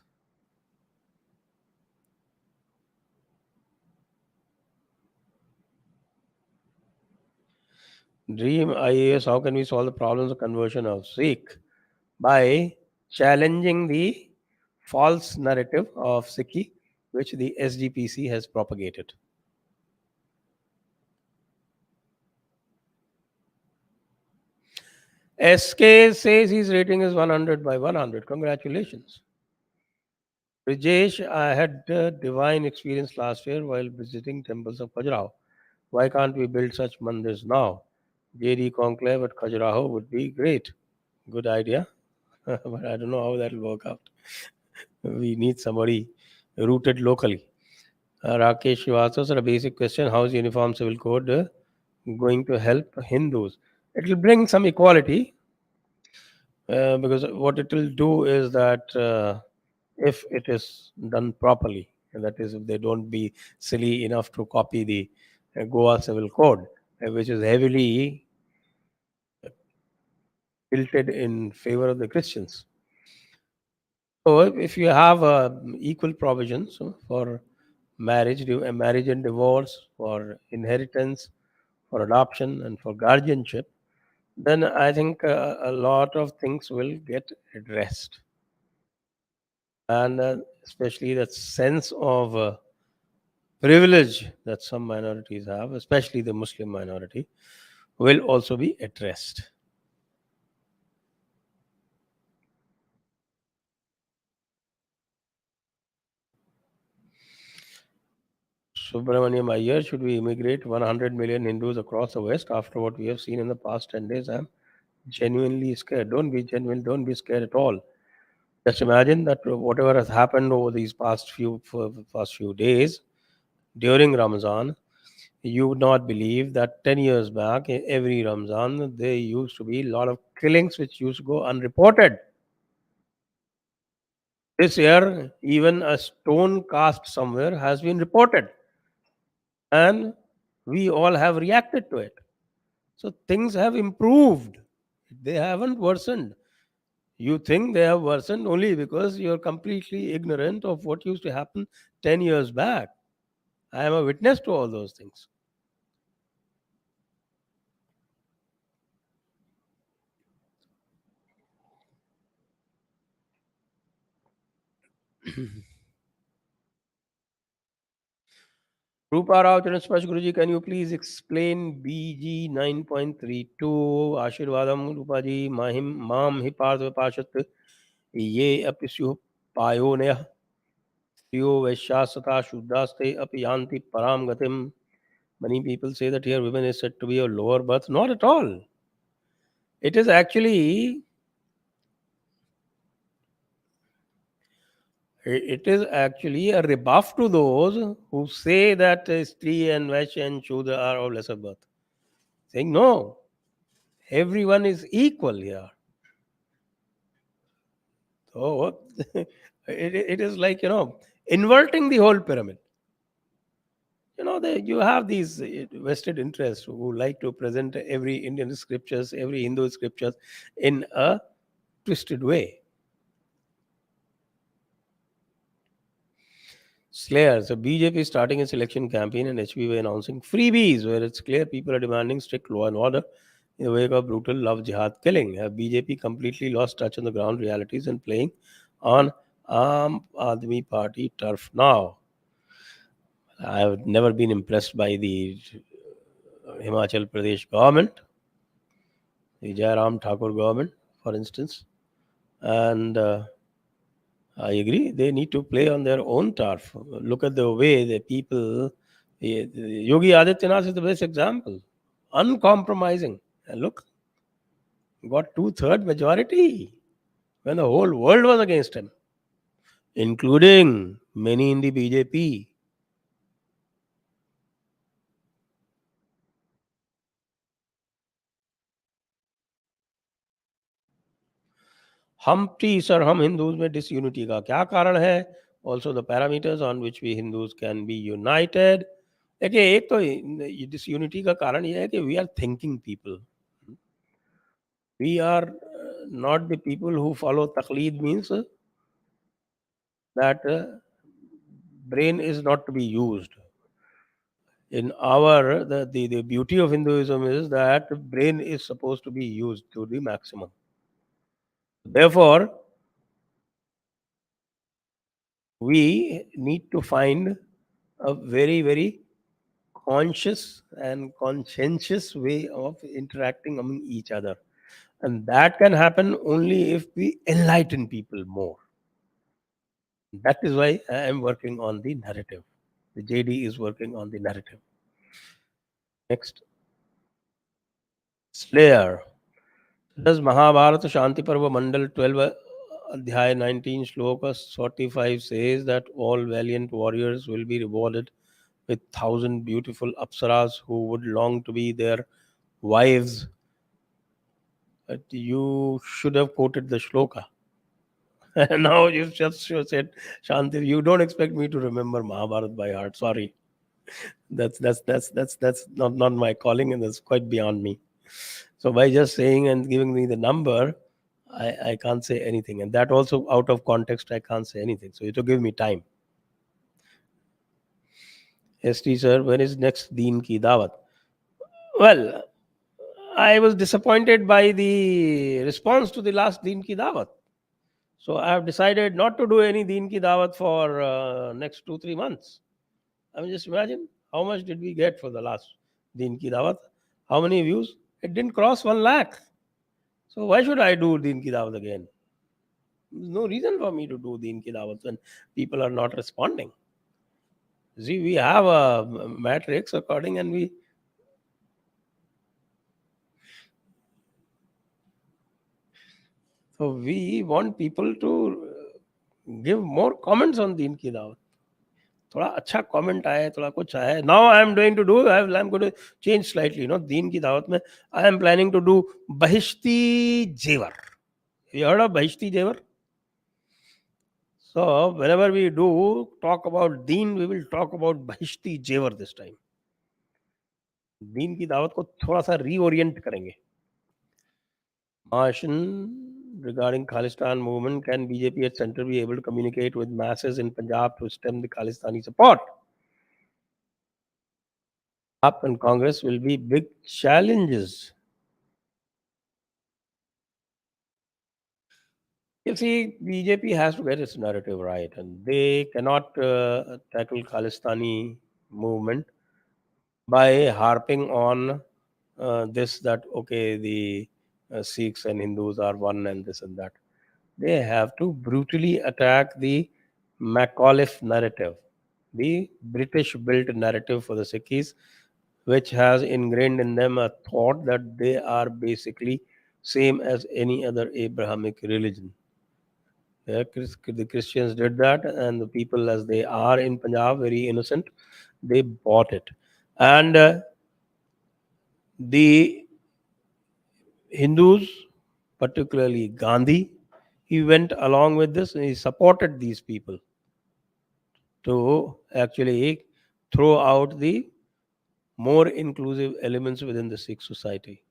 Dream IAS, how can we solve the problems of conversion of Sikh? By challenging the false narrative of Sikhi, which the SGPC has propagated. SK says his rating is 100 by 100. Congratulations. Rajesh, I had a divine experience last year while visiting temples of Khajuraho. Why can't we build such mandirs now? JD conclave at Khajuraho would be great. Good idea, but I don't know how that will work out. We need somebody rooted locally. Rakesh Srivastava, sir, a basic question. How is Uniform Civil Code going to help Hindus? It will bring some equality, because what it will do is that if it is done properly, and that is if they don't be silly enough to copy the Goa Civil Code, which is heavily tilted in favor of the Christians. So if you have equal provisions for marriage and divorce, for inheritance, for adoption, and for guardianship, then I think a lot of things will get addressed. And especially that sense of privilege that some minorities have, especially the Muslim minority, will also be addressed. Subramaniam Iyer, should we immigrate 100 million Hindus across the West after what we have seen in the past 10 days? I'm genuinely scared. Don't be genuine. Don't be scared at all. Just imagine that whatever has happened over these past few days during Ramadan, you would not believe that 10 years back, every Ramadan, there used to be a lot of killings which used to go unreported. This year, even a stone cast somewhere has been reported, and we all have reacted to it. So things have improved, they haven't worsened. You think they have worsened only because you're completely ignorant of what used to happen 10 years back. I am a witness to all those things. Rupa Rao Chanaspash Guruji, can you please explain BG 9.32? Ashirvadam Rupaji, Mahim Mam Hiparth Pashat Ye Apisyu Payoneya Yo Vaishasata Shuddhaste Apiyanti Param Gatim. Many people say that here women is said to be a lower birth. Not at all. It is actually a rebuff to those who say that Stri and Vash and Shudra are of lesser birth. Saying no, everyone is equal here. So it is like, inverting the whole pyramid. You have these vested interests who like to present every Indian scriptures, every Hindu scriptures in a twisted way. Slayer. So BJP is starting its election campaign and HB announcing freebies where it's clear people are demanding strict law and order in the wake of brutal love jihad killing. Have BJP completely lost touch on the ground realities and playing on Aam Aadmi Party turf now? I have never been impressed by the Himachal Pradesh government, the Jairam Thakur government, for instance. And I agree, they need to play on their own turf. Look at the way the people, Yogi Adityanath is the best example. Uncompromising. And look, got two-third majority when the whole world was against him, including many in the BJP. Humpty sir, हम Hindus में disunity का क्या कारण है? Also the parameters on which we Hindus can be united. देखिए, एक तो disunity का कारण यह है कि we are thinking people. We are not the people who follow taqleed, means that brain is not to be used. In our the beauty of Hinduism is that brain is supposed to be used to the maximum. Therefore, we need to find a very, very conscious and conscientious way of interacting among each other. And that can happen only if we enlighten people more. That is why I am working on the narrative. The JD is working on the narrative. Next. Slayer. Does Mahabharata Shanti Parva Mandal 12 Adhyay 19 Shloka 45 says that all valiant warriors will be rewarded with 1,000 beautiful apsaras who would long to be their wives? But you should have quoted the shloka. Now you just said Shanti. You don't expect me to remember Mahabharata by heart. Sorry. That's not my calling, and that's quite beyond me. So by just saying and giving me the number, I can't say anything, and that also out of context I can't say anything. So you have to give me time. ST sir, when is next Deen ki Dawat? Well, I was disappointed by the response to the last Deen ki Dawat. So I have decided not to do any Deen ki Dawat for next 2-3 months. I mean, just imagine how much did we get for the last Deen ki Dawat? How many views? It didn't cross 1 lakh. So why should I do Deen ki Dawat again? There's no reason for me to do Deen ki Dawat when people are not responding. See, we have a matrix, and we So we want people to give more comments on दीन की दावत. थोड़ा अच्छा comment आया है, थोड़ा कुछ आया है. Now I am going to do, I am going to change slightly, दीन की दावत में I am planning to do Bahishti Zewar. You heard of Bahishti जेवर? So whenever we do talk about deen, we will talk about Bahishti जेवर this time. दीन की दावत को थोड़ा सा रीओरिएंट करेंगे. Martian regarding Khalistan movement, can BJP at center be able to communicate with masses in Punjab to stem the Khalistani support? AAP and Congress will be big challenges. You see, BJP has to get its narrative right, and they cannot tackle Khalistani movement by harping on this, that okay, the Sikhs and Hindus are one and this and that. They have to brutally attack the Macauliffe narrative, the British built narrative for the Sikhs, which has ingrained in them a thought that they are basically same as any other Abrahamic religion. The Christians did that, and the people, as they are in Punjab, very innocent, they bought it. And the Hindus, particularly Gandhi, he went along with this and he supported these people to actually throw out the more inclusive elements within the Sikh society.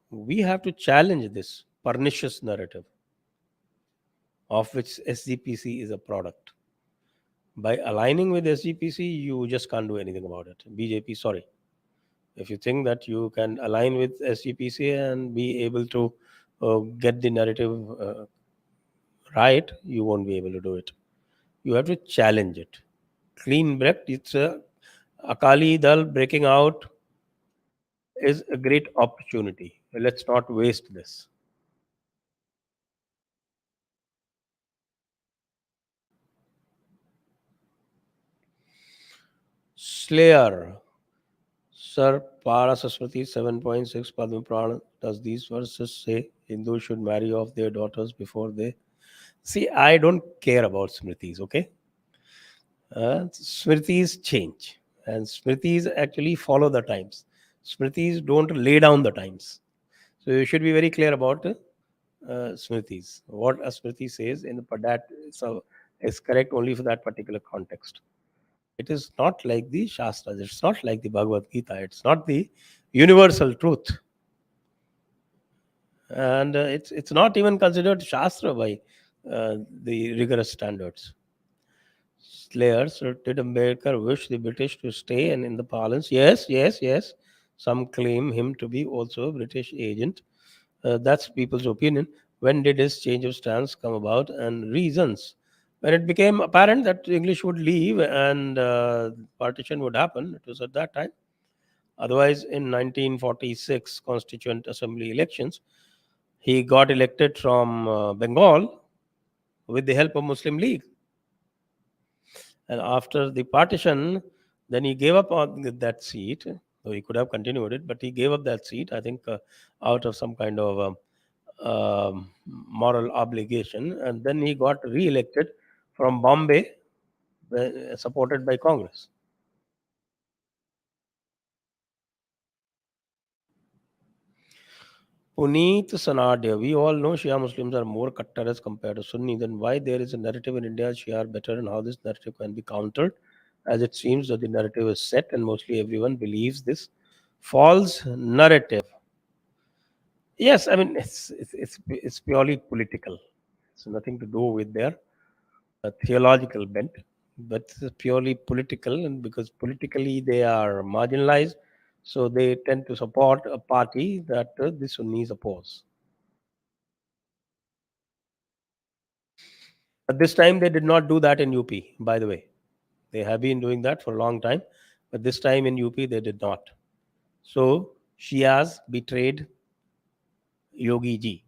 We have to challenge this pernicious narrative of which SGPC is a product. By aligning with SGPC, you just can't do anything about it. BJP, sorry. If you think that you can align with SGPC and be able to get the narrative right, you won't be able to do it. You have to challenge it. Clean break, it's a Akali Dal breaking out is a great opportunity. Let's not waste this. Slayer, Sir Parasaswati 7.6 Padma Purana. Does these verses say Hindus should marry off their daughters before they? See, I don't care about Smritis, okay? Smritis change, and Smritis actually follow the times. Smritis don't lay down the times. So you should be very clear about Smritis. What a Smriti says in that so is correct only for that particular context. It is not like the Shastras. It's not like the Bhagavad Gita. It's not the universal truth, and it's not even considered Shastra by the rigorous standards. Slayers, did Ambedkar wish the British to stay and in the parlance? Yes, yes, yes. Some claim him to be also a British agent. That's people's opinion. When did his change of stance come about and reasons? When it became apparent that English would leave and partition would happen, it was at that time. Otherwise, in 1946 Constituent Assembly elections, he got elected from Bengal with the help of Muslim League. And after the partition, then he gave up on that seat. So he could have continued it, but he gave up that seat, I think, out of some kind of moral obligation. And then he got re-elected from Bombay, supported by Congress. Puneet Sanadia, we all know Shia Muslims are more Kattar as compared to Sunni. Then why there is a narrative in India Shia are better, and how this narrative can be countered? As it seems that the narrative is set and mostly everyone believes this false narrative. Yes, I mean it's purely political. It's nothing to do with their theological bent, but it's purely political, and because politically they are marginalized, so they tend to support a party that the Sunnis oppose. But this time they did not do that in UP, by the way. They have been doing that for a long time, but this time in UP they did not. So Shias betrayed Yogi Ji,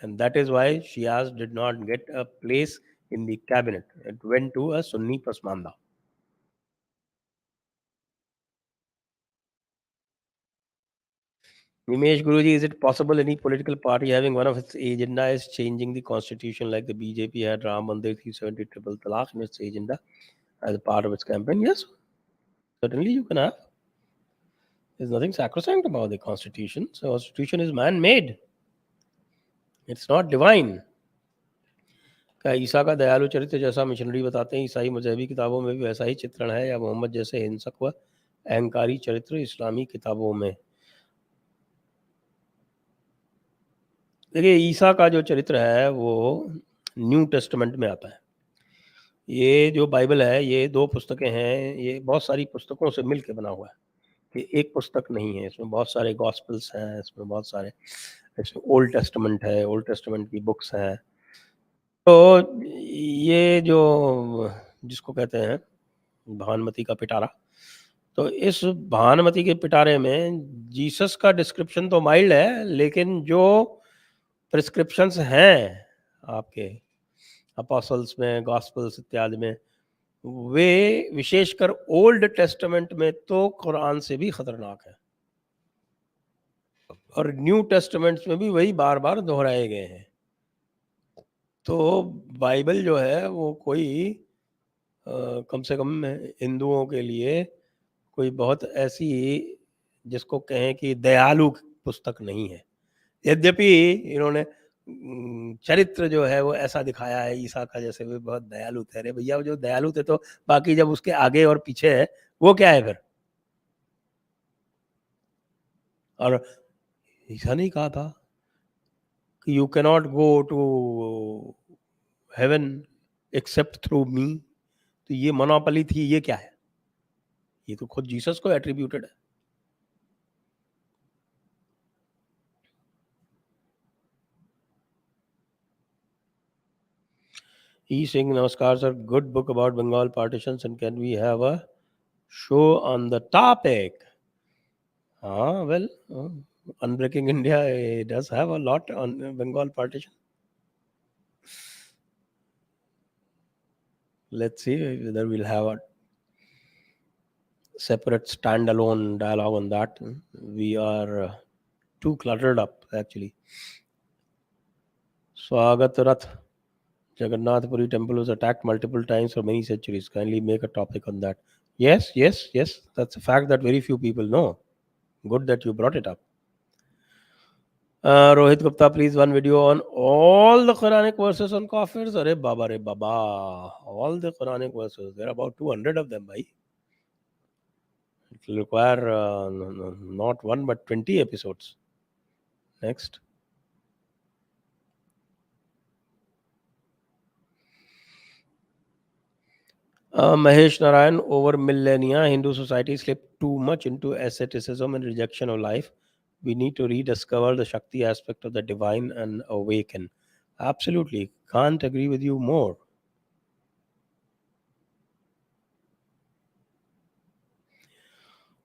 and that is why Shias did not get a place in the cabinet. It went to a Sunni Pasmanda. Nimesh Guruji, is it possible any political party having one of its agenda is changing the constitution like the BJP had Ram Mandir 370 triple talaq in its agenda as a part of its campaign? Yes, certainly you can have. There's nothing sacrosanct about the constitution. So constitution is man-made. It's not divine. क्या ईसा का दयालु चरित्र जैसा missionary बताते हैं ईसाई मजहबी किताबों में भी वैसा ही चित्रण है या मोहम्मद जैसे हिंसक व अहंकारी चरित्र इस्लामी किताबों में? देखिए, ईसा का जो चरित्र है वो न्यू टेस्टमेंट में आता है. ये जो बाइबल है ये 2 पुस्तकें हैं. ये बहुत सारी पुस्तकों से मिल के बना हुआ है. ये एक पुस्तक नहीं है. इसमें बहुत सारे गॉस्पेल्स हैं. इसमें बहुत सारे इसमें ओल्ड टेस्टमेंट है. ओल्ड टेस्टमेंट की बुक्स हैं. तो ये जो जिसको कहते हैं भानुमति का पिटारा, तो इस भानुमति के पिटारे में जीसस का डिस्क्रिप्शन तो माइल्ड है, लेकिन जो प्रिस्क्रिप्शंस हैं आपके अपोस्टल्स में, गॉस्पेल्स इत्यादि में, वे विशेषकर ओल्ड टेस्टामेंट में तो कुरान से भी खतरनाक है और न्यू टेस्टामेंट्स में भी वही बार बार दोहराए गए हैं. तो बाइबल जो है वो कोई कम से कम हिंदुओं के लिए कोई बहुत ऐसी जिसको कहें कि दयालु पुस्तक नहीं है. यद्यपि इन्होंने चरित्र जो है वो ऐसा दिखाया है ईसा का जैसे वे बहुत दयालु थे. अरे भैया, वो जो दयालु थे तो बाकी जब उसके आगे और पीछे है वो क्या है फिर? और ईसा ने कहा था कि you cannot go to heaven except through me. तो ये मोनोपोली थी, ये क्या है? ये तो खुद जीसस को एट्रीब्यूटेड है. E Singh, namaskar sir, good book about Bengal partitions, and can we have a show on the topic? Well, Unbreaking India does have a lot on Bengal partition. Let's see whether we'll have a separate standalone dialogue on that. We are too cluttered up, actually. Swagat Rath, Jagannath Puri temple was attacked multiple times for many centuries. Kindly make a topic on that. Yes. That's a fact that very few people know. Good that you brought it up. Rohit Gupta, please, one video on all the Quranic verses on kafirs. Arey Baba. All the Quranic verses. There are about 200 of them, bhai. It will require not 1 but 20 episodes. Next. Mahesh Narayan, over millennia, Hindu society slipped too much into asceticism and rejection of life. We need to rediscover the Shakti aspect of the divine and awaken. Absolutely. Can't agree with you more.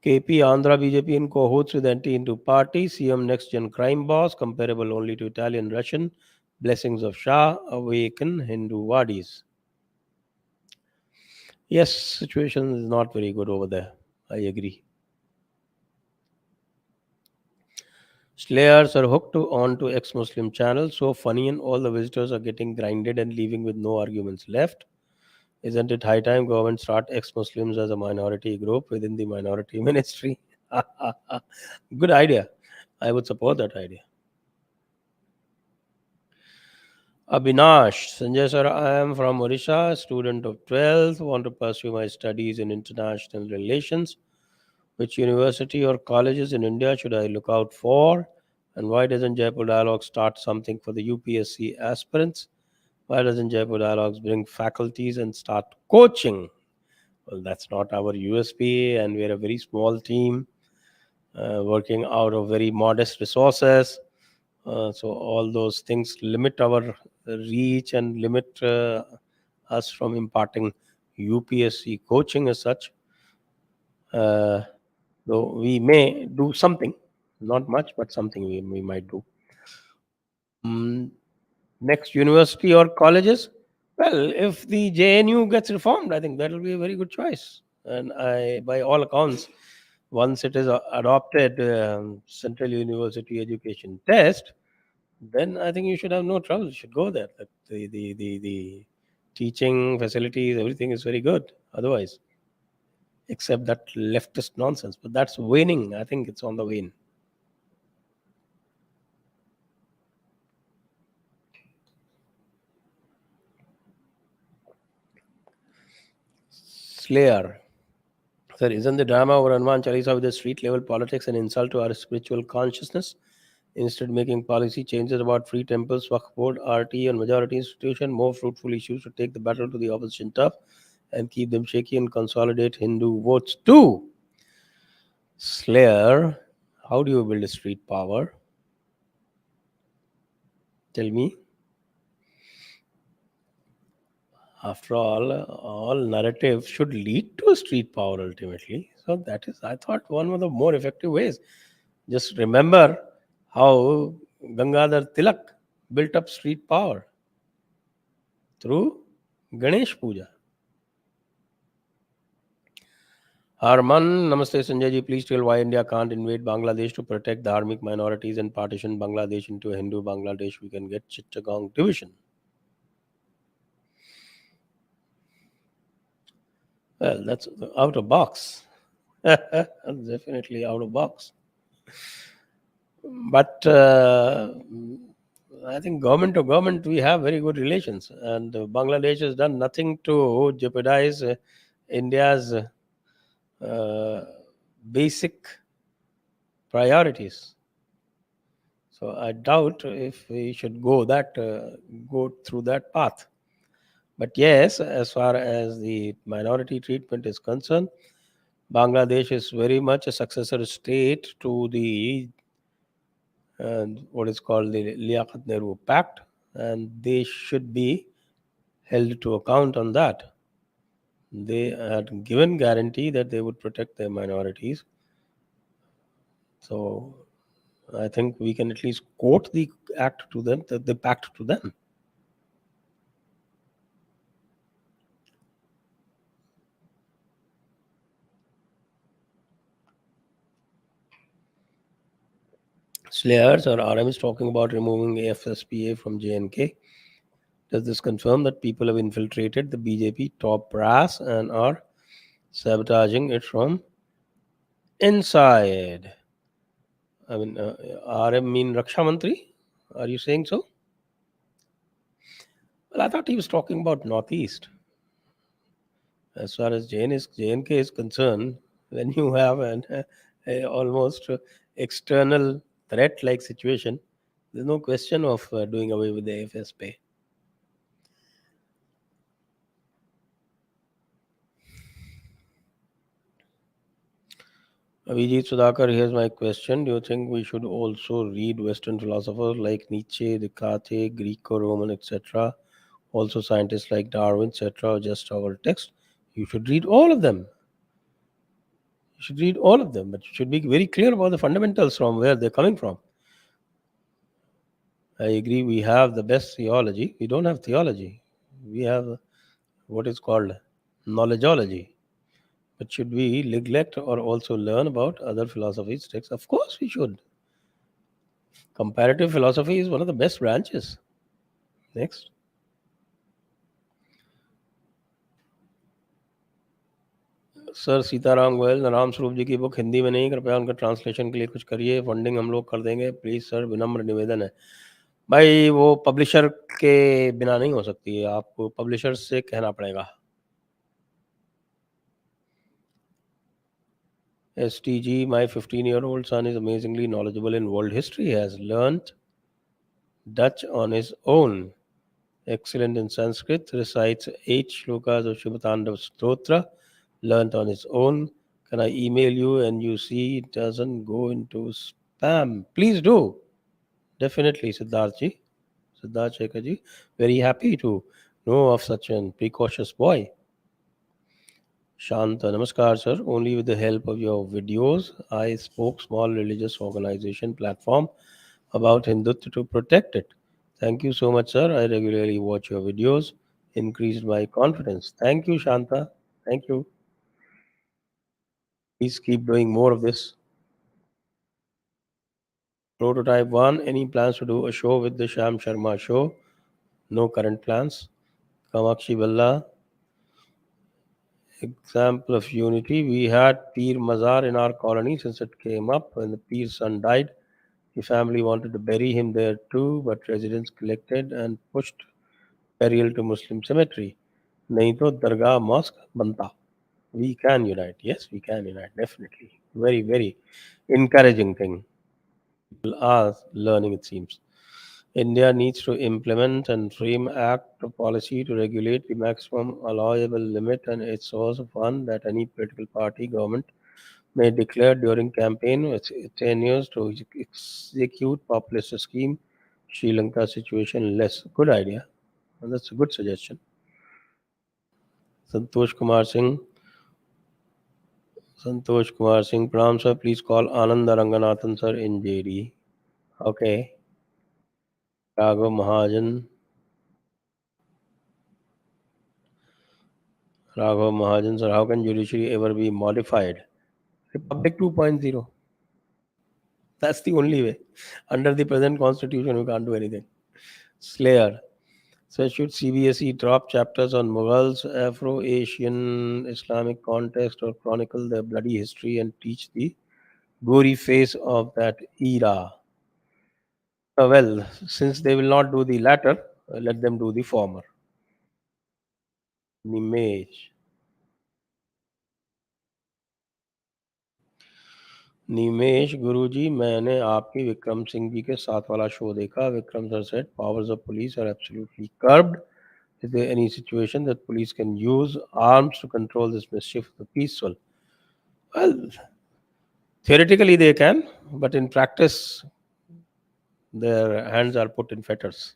KP, Andhra BJP in cahoots with anti-Hindu party. CM next gen crime boss, comparable only to Italian Russian. Blessings of Shah, awaken Hindu wadis. Yes, situation is not very good over there. I agree. Slayers are hooked onto ex-Muslim channels. So funny, and all the visitors are getting grinded and leaving with no arguments left. Isn't it high time government start ex-Muslims as a minority group within the minority ministry? Good idea. I would support that idea. Abhinash, Sanjay sir, I am from Odisha, student of 12th, want to pursue my studies in international relations. Which university or colleges in India should I look out for? And why doesn't Jaipur Dialogue start something for the UPSC aspirants? Why doesn't Jaipur Dialogues bring faculties and start coaching? Well, that's not our USP, and we're a very small team working out of very modest resources. So all those things limit our reach and limit us from imparting UPSC coaching as such. So we may do something, not much, but something we might do. Next, university or colleges? Well, if the JNU gets reformed, I think that will be a very good choice. And by all accounts, once it is adopted Central University Education Test, then I think you should have no trouble. You should go there. The teaching facilities, everything is very good. Otherwise, except that leftist nonsense. But that's waning. I think it's on the wane. Slayer. Sir, isn't the drama over Hanuman Chalisa with the street level politics an insult to our spiritual consciousness? Instead, making policy changes about free temples, Waqf board, RT, and majority institution more fruitful issues to take the battle to the opposition tough and keep them shaky and consolidate Hindu votes too. Slayer, how do you build a street power? Tell me. After all narrative should lead to a street power ultimately. So that is, I thought, one of the more effective ways. Just remember how Gangadhar Tilak built up street power through Ganesh Puja. Harman, Namaste Sanjay ji, please tell why India can't invade Bangladesh to protect dharmic minorities and partition Bangladesh into a Hindu Bangladesh. We can get Chittagong division. Well, that's out of box. Definitely out of box. But I think government to government we have very good relations, and Bangladesh has done nothing to jeopardize India's basic priorities. So I doubt if we should go through that path. But yes, as far as the minority treatment is concerned, Bangladesh is very much a successor state to the what is called the Liaquat Nehru Pact, and they should be held to account on that. They had given guarantee that they would protect their minorities. So I think we can at least quote the act to them, the pact to them. Slayers or RM is talking about removing FSPA from JNK. Does this confirm that people have infiltrated the BJP top brass and are sabotaging it from inside? I mean, RM mean Raksha Mantri? Are you saying so? Well, I thought he was talking about Northeast. As far as JNK is concerned, when you have a almost external threat like situation, there's no question of doing away with the FSP. Avijit Sudhakar, here's my question. Do you think we should also read Western philosophers like Nietzsche, Descartes, Greco-Roman, etc.? Also scientists like Darwin, etc., or just our text? You should read all of them. You should read all of them, but you should be very clear about the fundamentals from where they're coming from. I agree, we have the best theology. We don't have theology. We have what is called knowledgeology. But should we neglect or also learn about other philosophies' texts? Of course, we should. Comparative philosophy is one of the best branches. Next. Sir Sitaram Goyal Ram Swaroop जी की book Hindi में नहीं, कृपया उनका translation के लिए कुछ करिए, funding हम लोग कर देंगे प्लीज़ सर, विनम्र निवेदन है। भाई वो पब्लिशर के बिना नहीं हो सकती है, आपको पब्लिशर से कहना पड़ेगा। STG, my 15-year-old son is amazingly knowledgeable in world history. He has learnt Dutch on his own. Excellent in Sanskrit. Recites 8 shlokas of Shivatandav Stotra. Learnt on his own. Can I email you and you see it doesn't go into spam? Please do. Definitely, Siddharth Shekhar ji. Very happy to know of such an precocious boy. Shanta, Namaskar, sir. Only with the help of your videos, I spoke small religious organization platform about Hindutva to protect it. Thank you so much, sir. I regularly watch your videos. Increased my confidence. Thank you, Shanta. Thank you. Please keep doing more of this. Prototype 1. Any plans to do a show with the Sham Sharma show? No current plans. Kamakshi Balla. Example of unity. We had Peer Mazar in our colony since it came up. When the Peer's son died, the family wanted to bury him there too, but residents collected and pushed burial to Muslim cemetery. नहीं तो दरगाह mosque बनता. We can unite. Yes, we can unite. Definitely. Very, very encouraging thing. People are learning, it seems. India needs to implement and frame act of policy to regulate the maximum allowable limit and its source of fund that any political party government may declare during campaign with tenures to execute populist scheme. Sri Lanka situation less. Good idea. And that's a good suggestion. Santosh Kumar Singh. Santosh Kumar Singh. Pranam sir, please call Ananda Ranganathan sir in JD. Okay. Raghav Mahajan. Raghav Mahajan sir, how can judiciary ever be modified? Republic 2.0. That's the only way. Under the present constitution, we can't do anything. Slayer. So should CBSE drop chapters on Mughals, Afro-Asian Islamic context or chronicle their bloody history and teach the gory face of that era? Well, since they will not do the latter, let them do the former. Nimesh. निमेश गुरुजी मैंने आपकी विक्रम सिंह जी के साथ वाला show देखा. Vikram sir said powers of police are absolutely curbed. Is there any situation that police can use arms to control this mischief of the peaceful? Well, theoretically they can, but in practice their hands are put in fetters.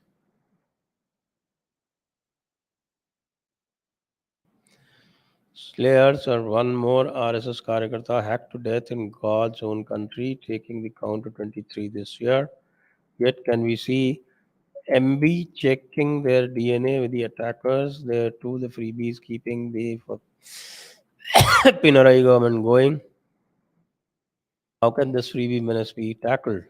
Slayers are one more RSS Karyakarta hacked to death in God's own country, taking the count to 23 this year. Yet can we see MB checking their DNA with the attackers? There too, the freebies keeping the Pinarayi government going. How can this freebie menace be tackled?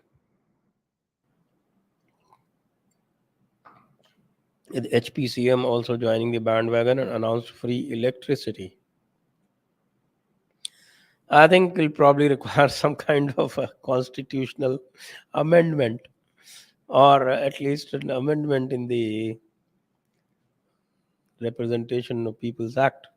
With HPCM also joining the bandwagon and announced free electricity. I think it'll probably require some kind of a constitutional amendment, or at least an amendment in the Representation of People's Act.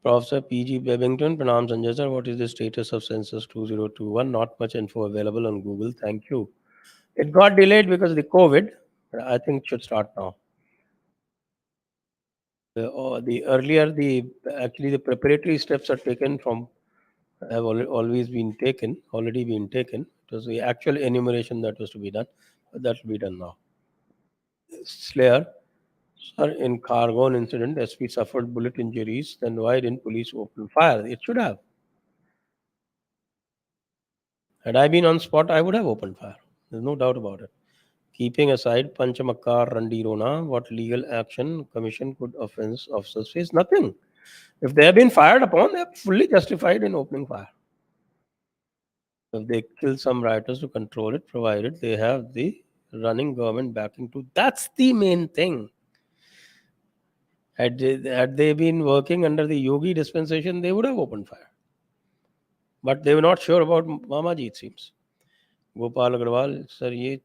Professor P.G. Bebington, Pranam Sanjay sir, what is the status of Census 2021? Not much info available on Google. Thank you. It got delayed because of the COVID. But I think it should start now. The earlier the actually the preparatory steps are taken from have always been taken, already been taken. It was the actual enumeration that was to be done. But that will be done now. Slayer, sir, in Khargon incident, SP suffered bullet injuries. Then why didn't police open fire? It should have. Had I been on spot, I would have opened fire. There's no doubt about it. Keeping aside Panchamakkar Randi Rona, what legal action commission could offense officers face? Nothing. If they have been fired upon, they are fully justified in opening fire. If they kill some rioters to control it, provided they have the running government backing too. That's the main thing. Had they been working under the Yogi dispensation, they would have opened fire. But they were not sure about Mamaji, it seems. Gopal Agrawal, sir, ये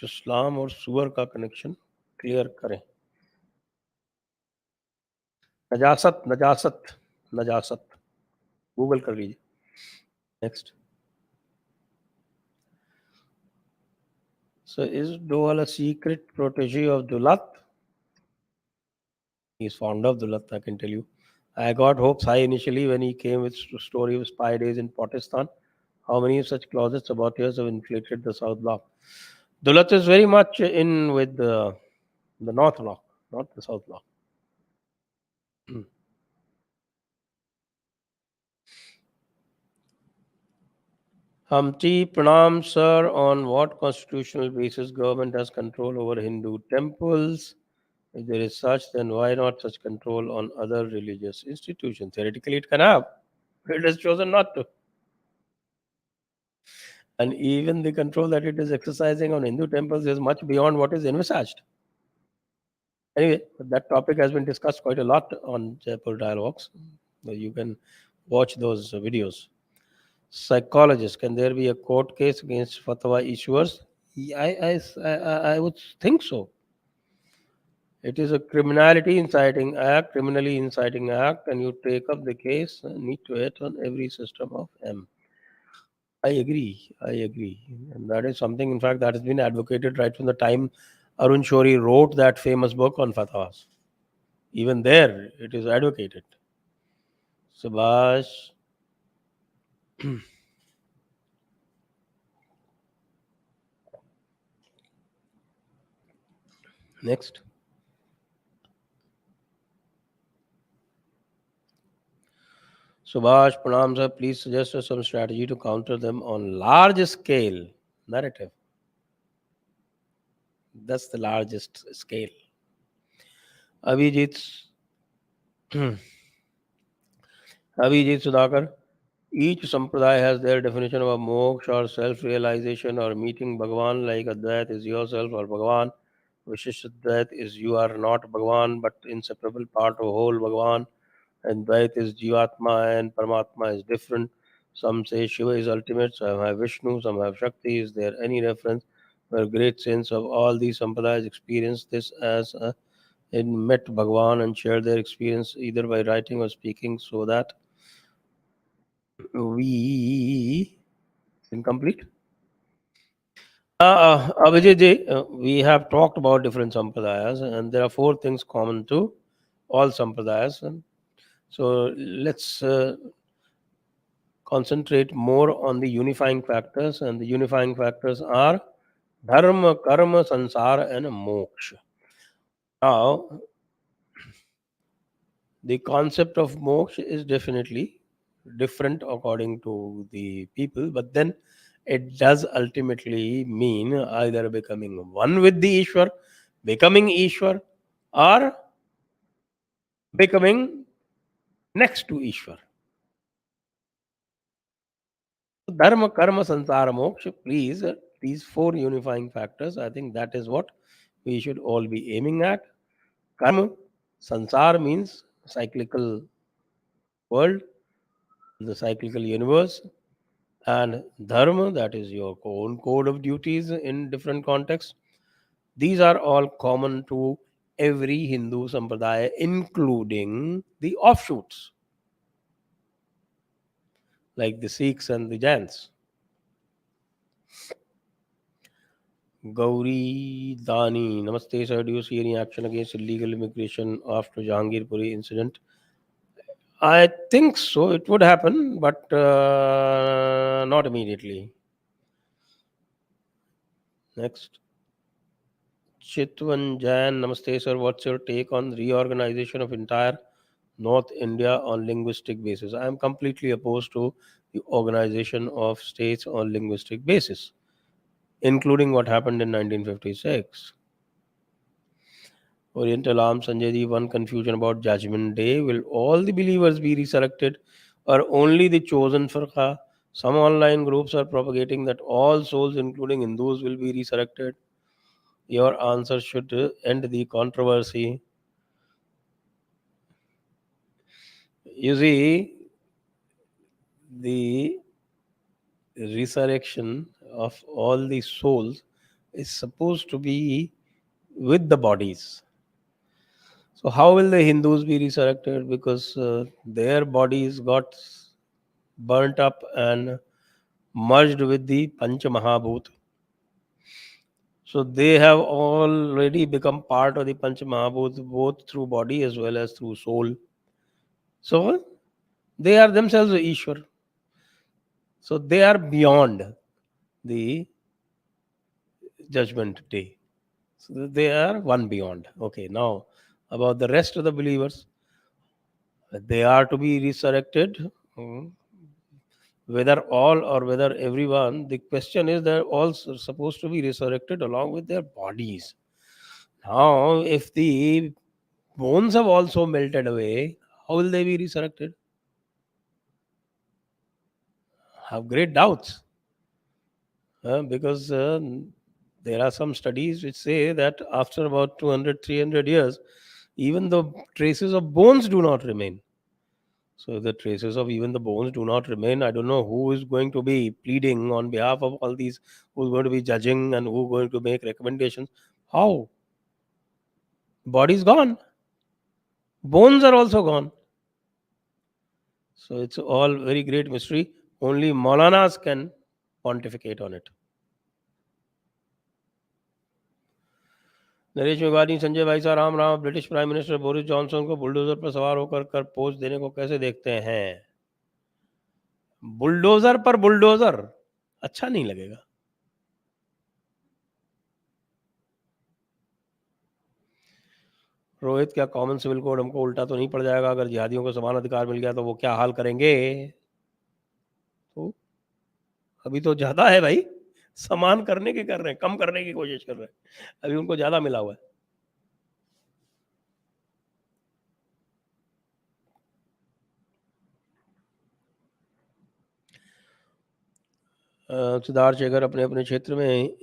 इस्लाम और सुअर का connection clear करें. नजासत नजासत नजासत Google कर लीजिए. Next. So is Doal a secret protege of Dulat? He's fond of Dulat, I can tell you. I got hopes high initially when he came with story of spy days in Pakistan. How many such closets saboteurs have inflated the South Bloc? Dulat is very much in with the North Bloc, not the South Bloc. Humpty Pranam, sir, on what constitutional basis government has control over Hindu temples? If there is such, then why not such control on other religious institutions? Theoretically, it can have. It has chosen not to. And even the control that it is exercising on Hindu temples is much beyond what is envisaged. Anyway, that topic has been discussed quite a lot on Jaipur Dialogues. So you can watch those videos. Psychologists, can there be a court case against fatwa issuers? I would think so. It is a criminally inciting act, and you take up the case, need to hit on every system of M. I agree. And that is something, in fact, that has been advocated right from the time Arun Shori wrote that famous book on fatwas. Even there, it is advocated. Subhash. Next. Subhash Pranam sir, please suggest us some strategy to counter them on large scale narrative. That's the largest scale. Abhijit, Abhijit Sudhakar, each sampradaya has their definition of a moksha or self-realization or meeting Bhagavan, like Advait is yourself or Bhagavan. Vishishtadvait is you are not Bhagavan but inseparable part of whole Bhagavan. And Dvait is Jivatma and Paramatma is different. Some say Shiva is ultimate, some have Vishnu, some have Shakti. Is there any reference where great saints of all these sampradayas experience this as in met Bhagavan and shared their experience either by writing or speaking so that we incomplete? Abhijit ji, we have talked about different sampradayas and there are four things common to all sampradayas. And so let's concentrate more on the unifying factors, and the unifying factors are dharma, karma, sansara, and moksha. Now, the concept of moksha is definitely different according to the people, but then it does ultimately mean either becoming one with the Ishwar, becoming Ishwar, or becoming next to Ishwar. Dharma, karma, sansara, moksha, please, these four unifying factors, I think that is what we should all be aiming at. Karma, sansara means cyclical world, the cyclical universe, and dharma, that is your own code of duties in different contexts. These are all common to every Hindu sampradaya, including the offshoots like the Sikhs and the Jains. Gauri Dani, Namaste sir, do you see any action against illegal immigration after Jahangir Puri incident? I think so. It would happen, but not immediately. Next. Chitwan Jain, Namaste sir. What's your take on reorganization of entire North India on linguistic basis? I am completely opposed to the organization of states on linguistic basis, including what happened in 1956. Oriental Arm Sanjay Ji, one confusion about Judgment Day. Will all the believers be resurrected or only the chosen Farqa? Some online groups are propagating that all souls, including Hindus, will be resurrected. Your answer should end the controversy. You see, the resurrection of all the souls is supposed to be with the bodies. So, how will the Hindus be resurrected? Because their bodies got burnt up and merged with the Pancha Mahabhut. So they have already become part of the Pancha Mahabhut both through body as well as through soul. So they are themselves Ishwar. So they are beyond the judgment day. So they are one beyond. Okay, now about the rest of the believers, they are to be resurrected whether all or whether everyone, the question is they're all supposed to be resurrected along with their bodies. Now, if the bones have also melted away, how will they be resurrected? Have great doubts. Because there are some studies which say that after about 200, 300 years, even the traces of bones do not remain. So, if the traces of even the bones do not remain, I don't know who is going to be pleading on behalf of all these, who's going to be judging and who's going to make recommendations. How? Body's gone, bones are also gone. So, it's all very great mystery. Only Maulanas can pontificate on it. Naresh Mevani, Sanjay भाई साहब Ram Ram. British prime minister Boris Johnson को bulldozer पर सवार होकर कर post देने को कैसे देखते हैं? बुलडोजर पर बुलडोजर अच्छा नहीं लगेगा। रोहित, क्या कॉमन सिविल कोड हमको उल्टा तो नहीं पड़ जाएगा? अगर जिहादियों को समान अधिकार मिल गया तो वो क्या हाल करेंगे? तो अभी तो ज्यादा है भाई, समान करने के कर रहे हैं, कम करने की कोशिश कर रहे हैं, अभी उनको ज्यादा मिला हुआ है। सिद्धार्थ शेखर अपने अपने क्षेत्र में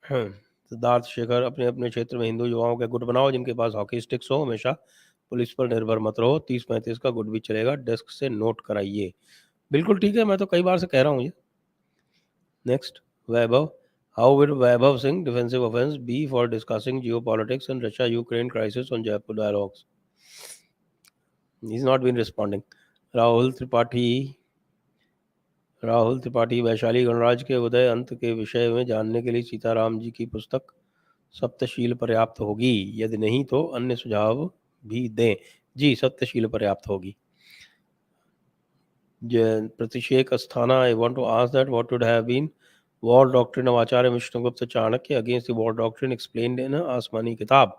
सिद्धार्थ शेखर अपने अपने क्षेत्र में हिंदू युवाओं के गुट बनाओ जिनके पास हॉकी स्टिक्स हो। हमेशा पुलिस पर निर्भर मत रहो। 30-35 का गुट भी चलेगा, डेस्क से नोट कराइए। बिल्कुल ठीक है, मैं तो कई बार से कह रहा हूँ ये। Next, Vaibhav, how will Vaibhav Singh defensive offence be for discussing geopolitics and Russia Ukraine crisis on Jaipur dialogues? He is not been responding. Rahul Tripathi, Vaishali गणराज्य के उदय अंत के विषय में जानने के लिए सीताराम जी की पुस्तक सप्तशील पर्याप्त होगी? यदि नहीं तो अन्य सुझाव भी दें। जी, सप्तशील पर्याप्त होगी। Pratishek Asthana, I want to ask that what would have been war doctrine of Acharya Vishnugupta Chanakya against the war doctrine explained in आसमानी किताब?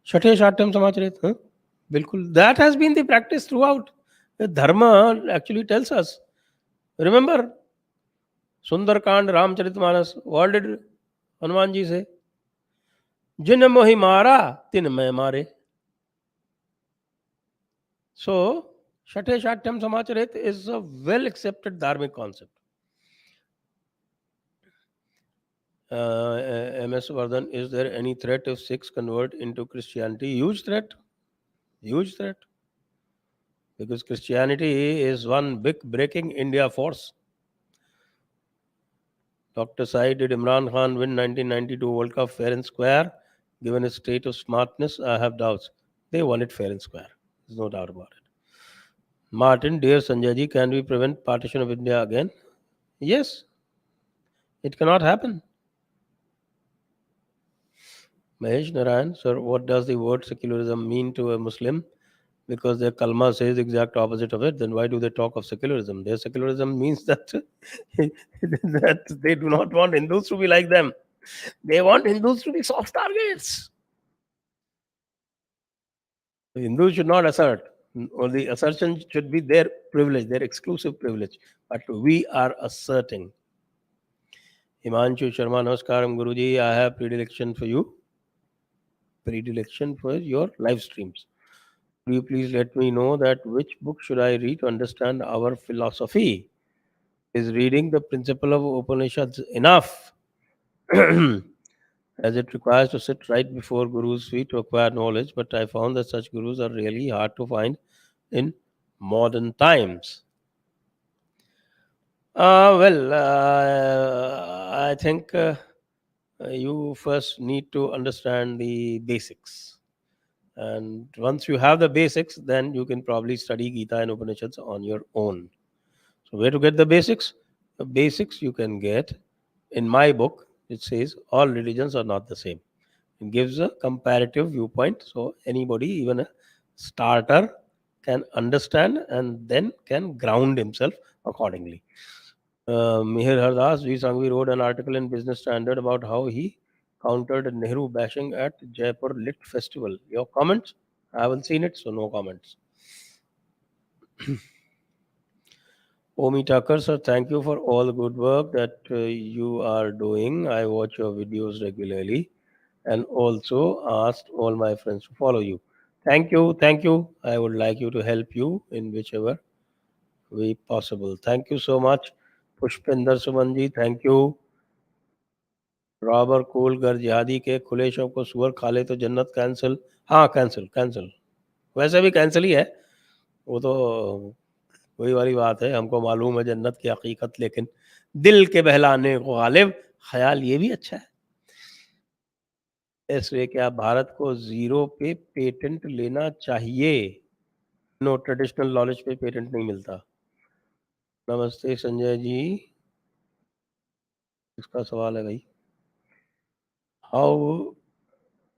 छठे शाठ्यम समाचरित। बिल्कुल, that has been the practice throughout. Dharma actually tells us, remember Sundarkand, Ramcharitmanas, what did Hanuman ji से? जिन मोहि मारा तिन मैं मारे। So, Shate Shatyam Samacharit is a well accepted dharmic concept. MS Vardhan, is there any threat if Sikhs convert into Christianity? Huge threat. Huge threat. Because Christianity is one big breaking India force. Dr. Sai, did Imran Khan win 1992 World Cup fair and square? Given his state of smartness, I have doubts. They won it fair and square. There's no doubt about it. Martin, dear Sanjay ji, can we prevent partition of India again? Yes. It cannot happen. Mahesh Narayan, sir, what does the word secularism mean to a Muslim? Because their kalma says the exact opposite of it, then why do they talk of secularism? Their secularism means that, that they do not want Hindus to be like them. They want Hindus to be soft targets. The Hindus should not assert, or the assertion should be their privilege, their exclusive privilege. But we are asserting. Himanshu Sharma, Namaskaram Guruji, I have predilection for you. Predilection for your live streams. Will you please let me know that which book should I read to understand our philosophy? Is reading the principle of Upanishads enough? As it requires to sit right before Guru's feet to acquire knowledge, but I found that such Gurus are really hard to find in modern times. I think you first need to understand the basics. And once you have the basics, then you can probably study Gita and Upanishads on your own. So where to get the basics? The basics you can get in my book. It says all religions are not the same. It gives a comparative viewpoint. So anybody, even a starter, can understand and then can ground himself accordingly. Mihir Hardas, V. Sangvi wrote an article in Business Standard about how he countered Nehru bashing at Jaipur Lit Festival. Your comments? I haven't seen it, so no comments. Omi Tucker, sir, thank you for all the good work that you are doing. I watch your videos regularly and also asked all my friends to follow you. Thank you, thank you. I would like you to help you in whichever way possible. Thank you so much. Pushpinder Sumanji, thank you. Robber कोल गर जिहादी के खुले शव को सुअर खा ले तो जन्नत कैंसिल. हाँ, कैंसिल कैंसिल, वैसे भी कैंसिल ही है वो तो. वही वाली बात है, हमको मालूम है जन्नत की हकीकत, लेकिन दिल के बहलाने को गालिब ख्याल ये भी अच्छा है. ऐसे क्या भारत को जीरो पे पेटेंट लेना चाहिए? नो, ट्रेडिशनल नॉलेज पे पेटेंट नहीं मिलता. नमस्ते संजय जी, इसका सवाल है भाई. How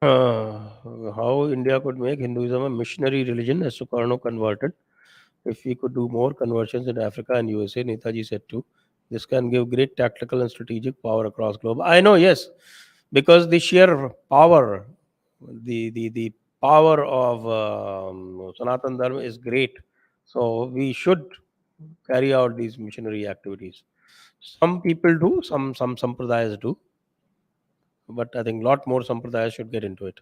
how India could make Hinduism a missionary religion as Sukarno converted. If we could do more conversions in Africa and USA, Netaji said too. This can give great tactical and strategic power across globe. I know, yes, because the sheer power, the power of Sanatan Dharma is great. So we should carry out these missionary activities. Some people do, some sampradayas do, but I think lot more sampradayas should get into it.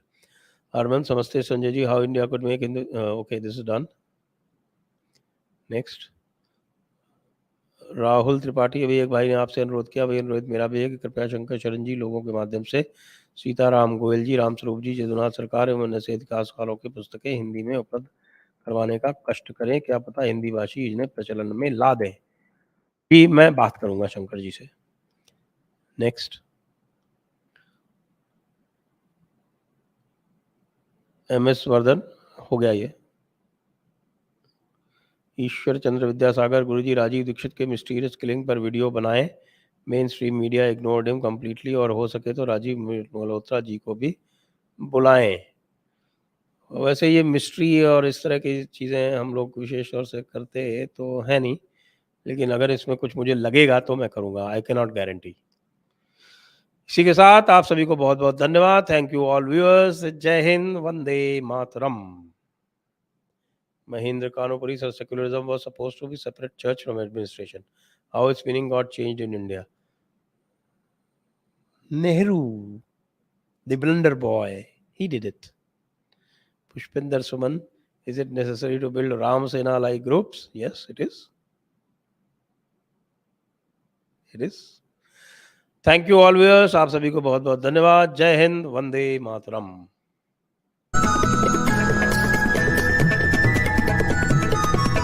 Arman, Namaste Sanjay ji, how India could make Hindu. Okay, this is done. Next. Rahul Tripathi, अभी एक भाई ने आपसे अनुरोध किया, भाई अनुरोध मेरा भी है कि कृपया शंकर शरण जी लोगों के माध्यम से सीताराम गोयल जी, राम स्वरूप जी, जदुनाथ सरकार एवं अन्य से इतिहासकारों की पुस्तकें हिंदी में उपलब्ध करवाने का कष्ट करें. क्या पता हिंदी भाषी इन्हें प्रचलन में ला दें. जी, मैं बात करूंगा शंकर जी से. नेक्स्ट. MS वर्धन, हो गया ये. ईश्वर चंद्र विद्यासागर, गुरुजी राजीव दीक्षित के मिस्टीरियस किलिंग पर वीडियो बनाएं. Main stream media ignored him completely, और हो सके तो राजीव मल्होत्रा जी को भी बुलाएं. वैसे ये मिस्ट्री और इस तरह की चीज़ें हम लोग विशेष तौर से करते तो हैं नहीं, लेकिन अगर इसमें कुछ मुझे लगेगा तो मैं करूँगा. I can not guarantee. इसी के साथ आप सभी को बहुत बहुत धन्यवाद. Thank you all viewers. जय Hind, Vande Mataram. Mahindra Kanupuri says secularism was supposed to be separate church from administration. How its meaning got changed in India? Nehru, the blunder boy, he did it. Pushpinder Suman, is it necessary to build Ram Sena like groups? Yes, it is. It is. Thank you all viewers. आप सभी को बहुत बहुत धन्यवाद. जय हिंद, वंदे मातरम.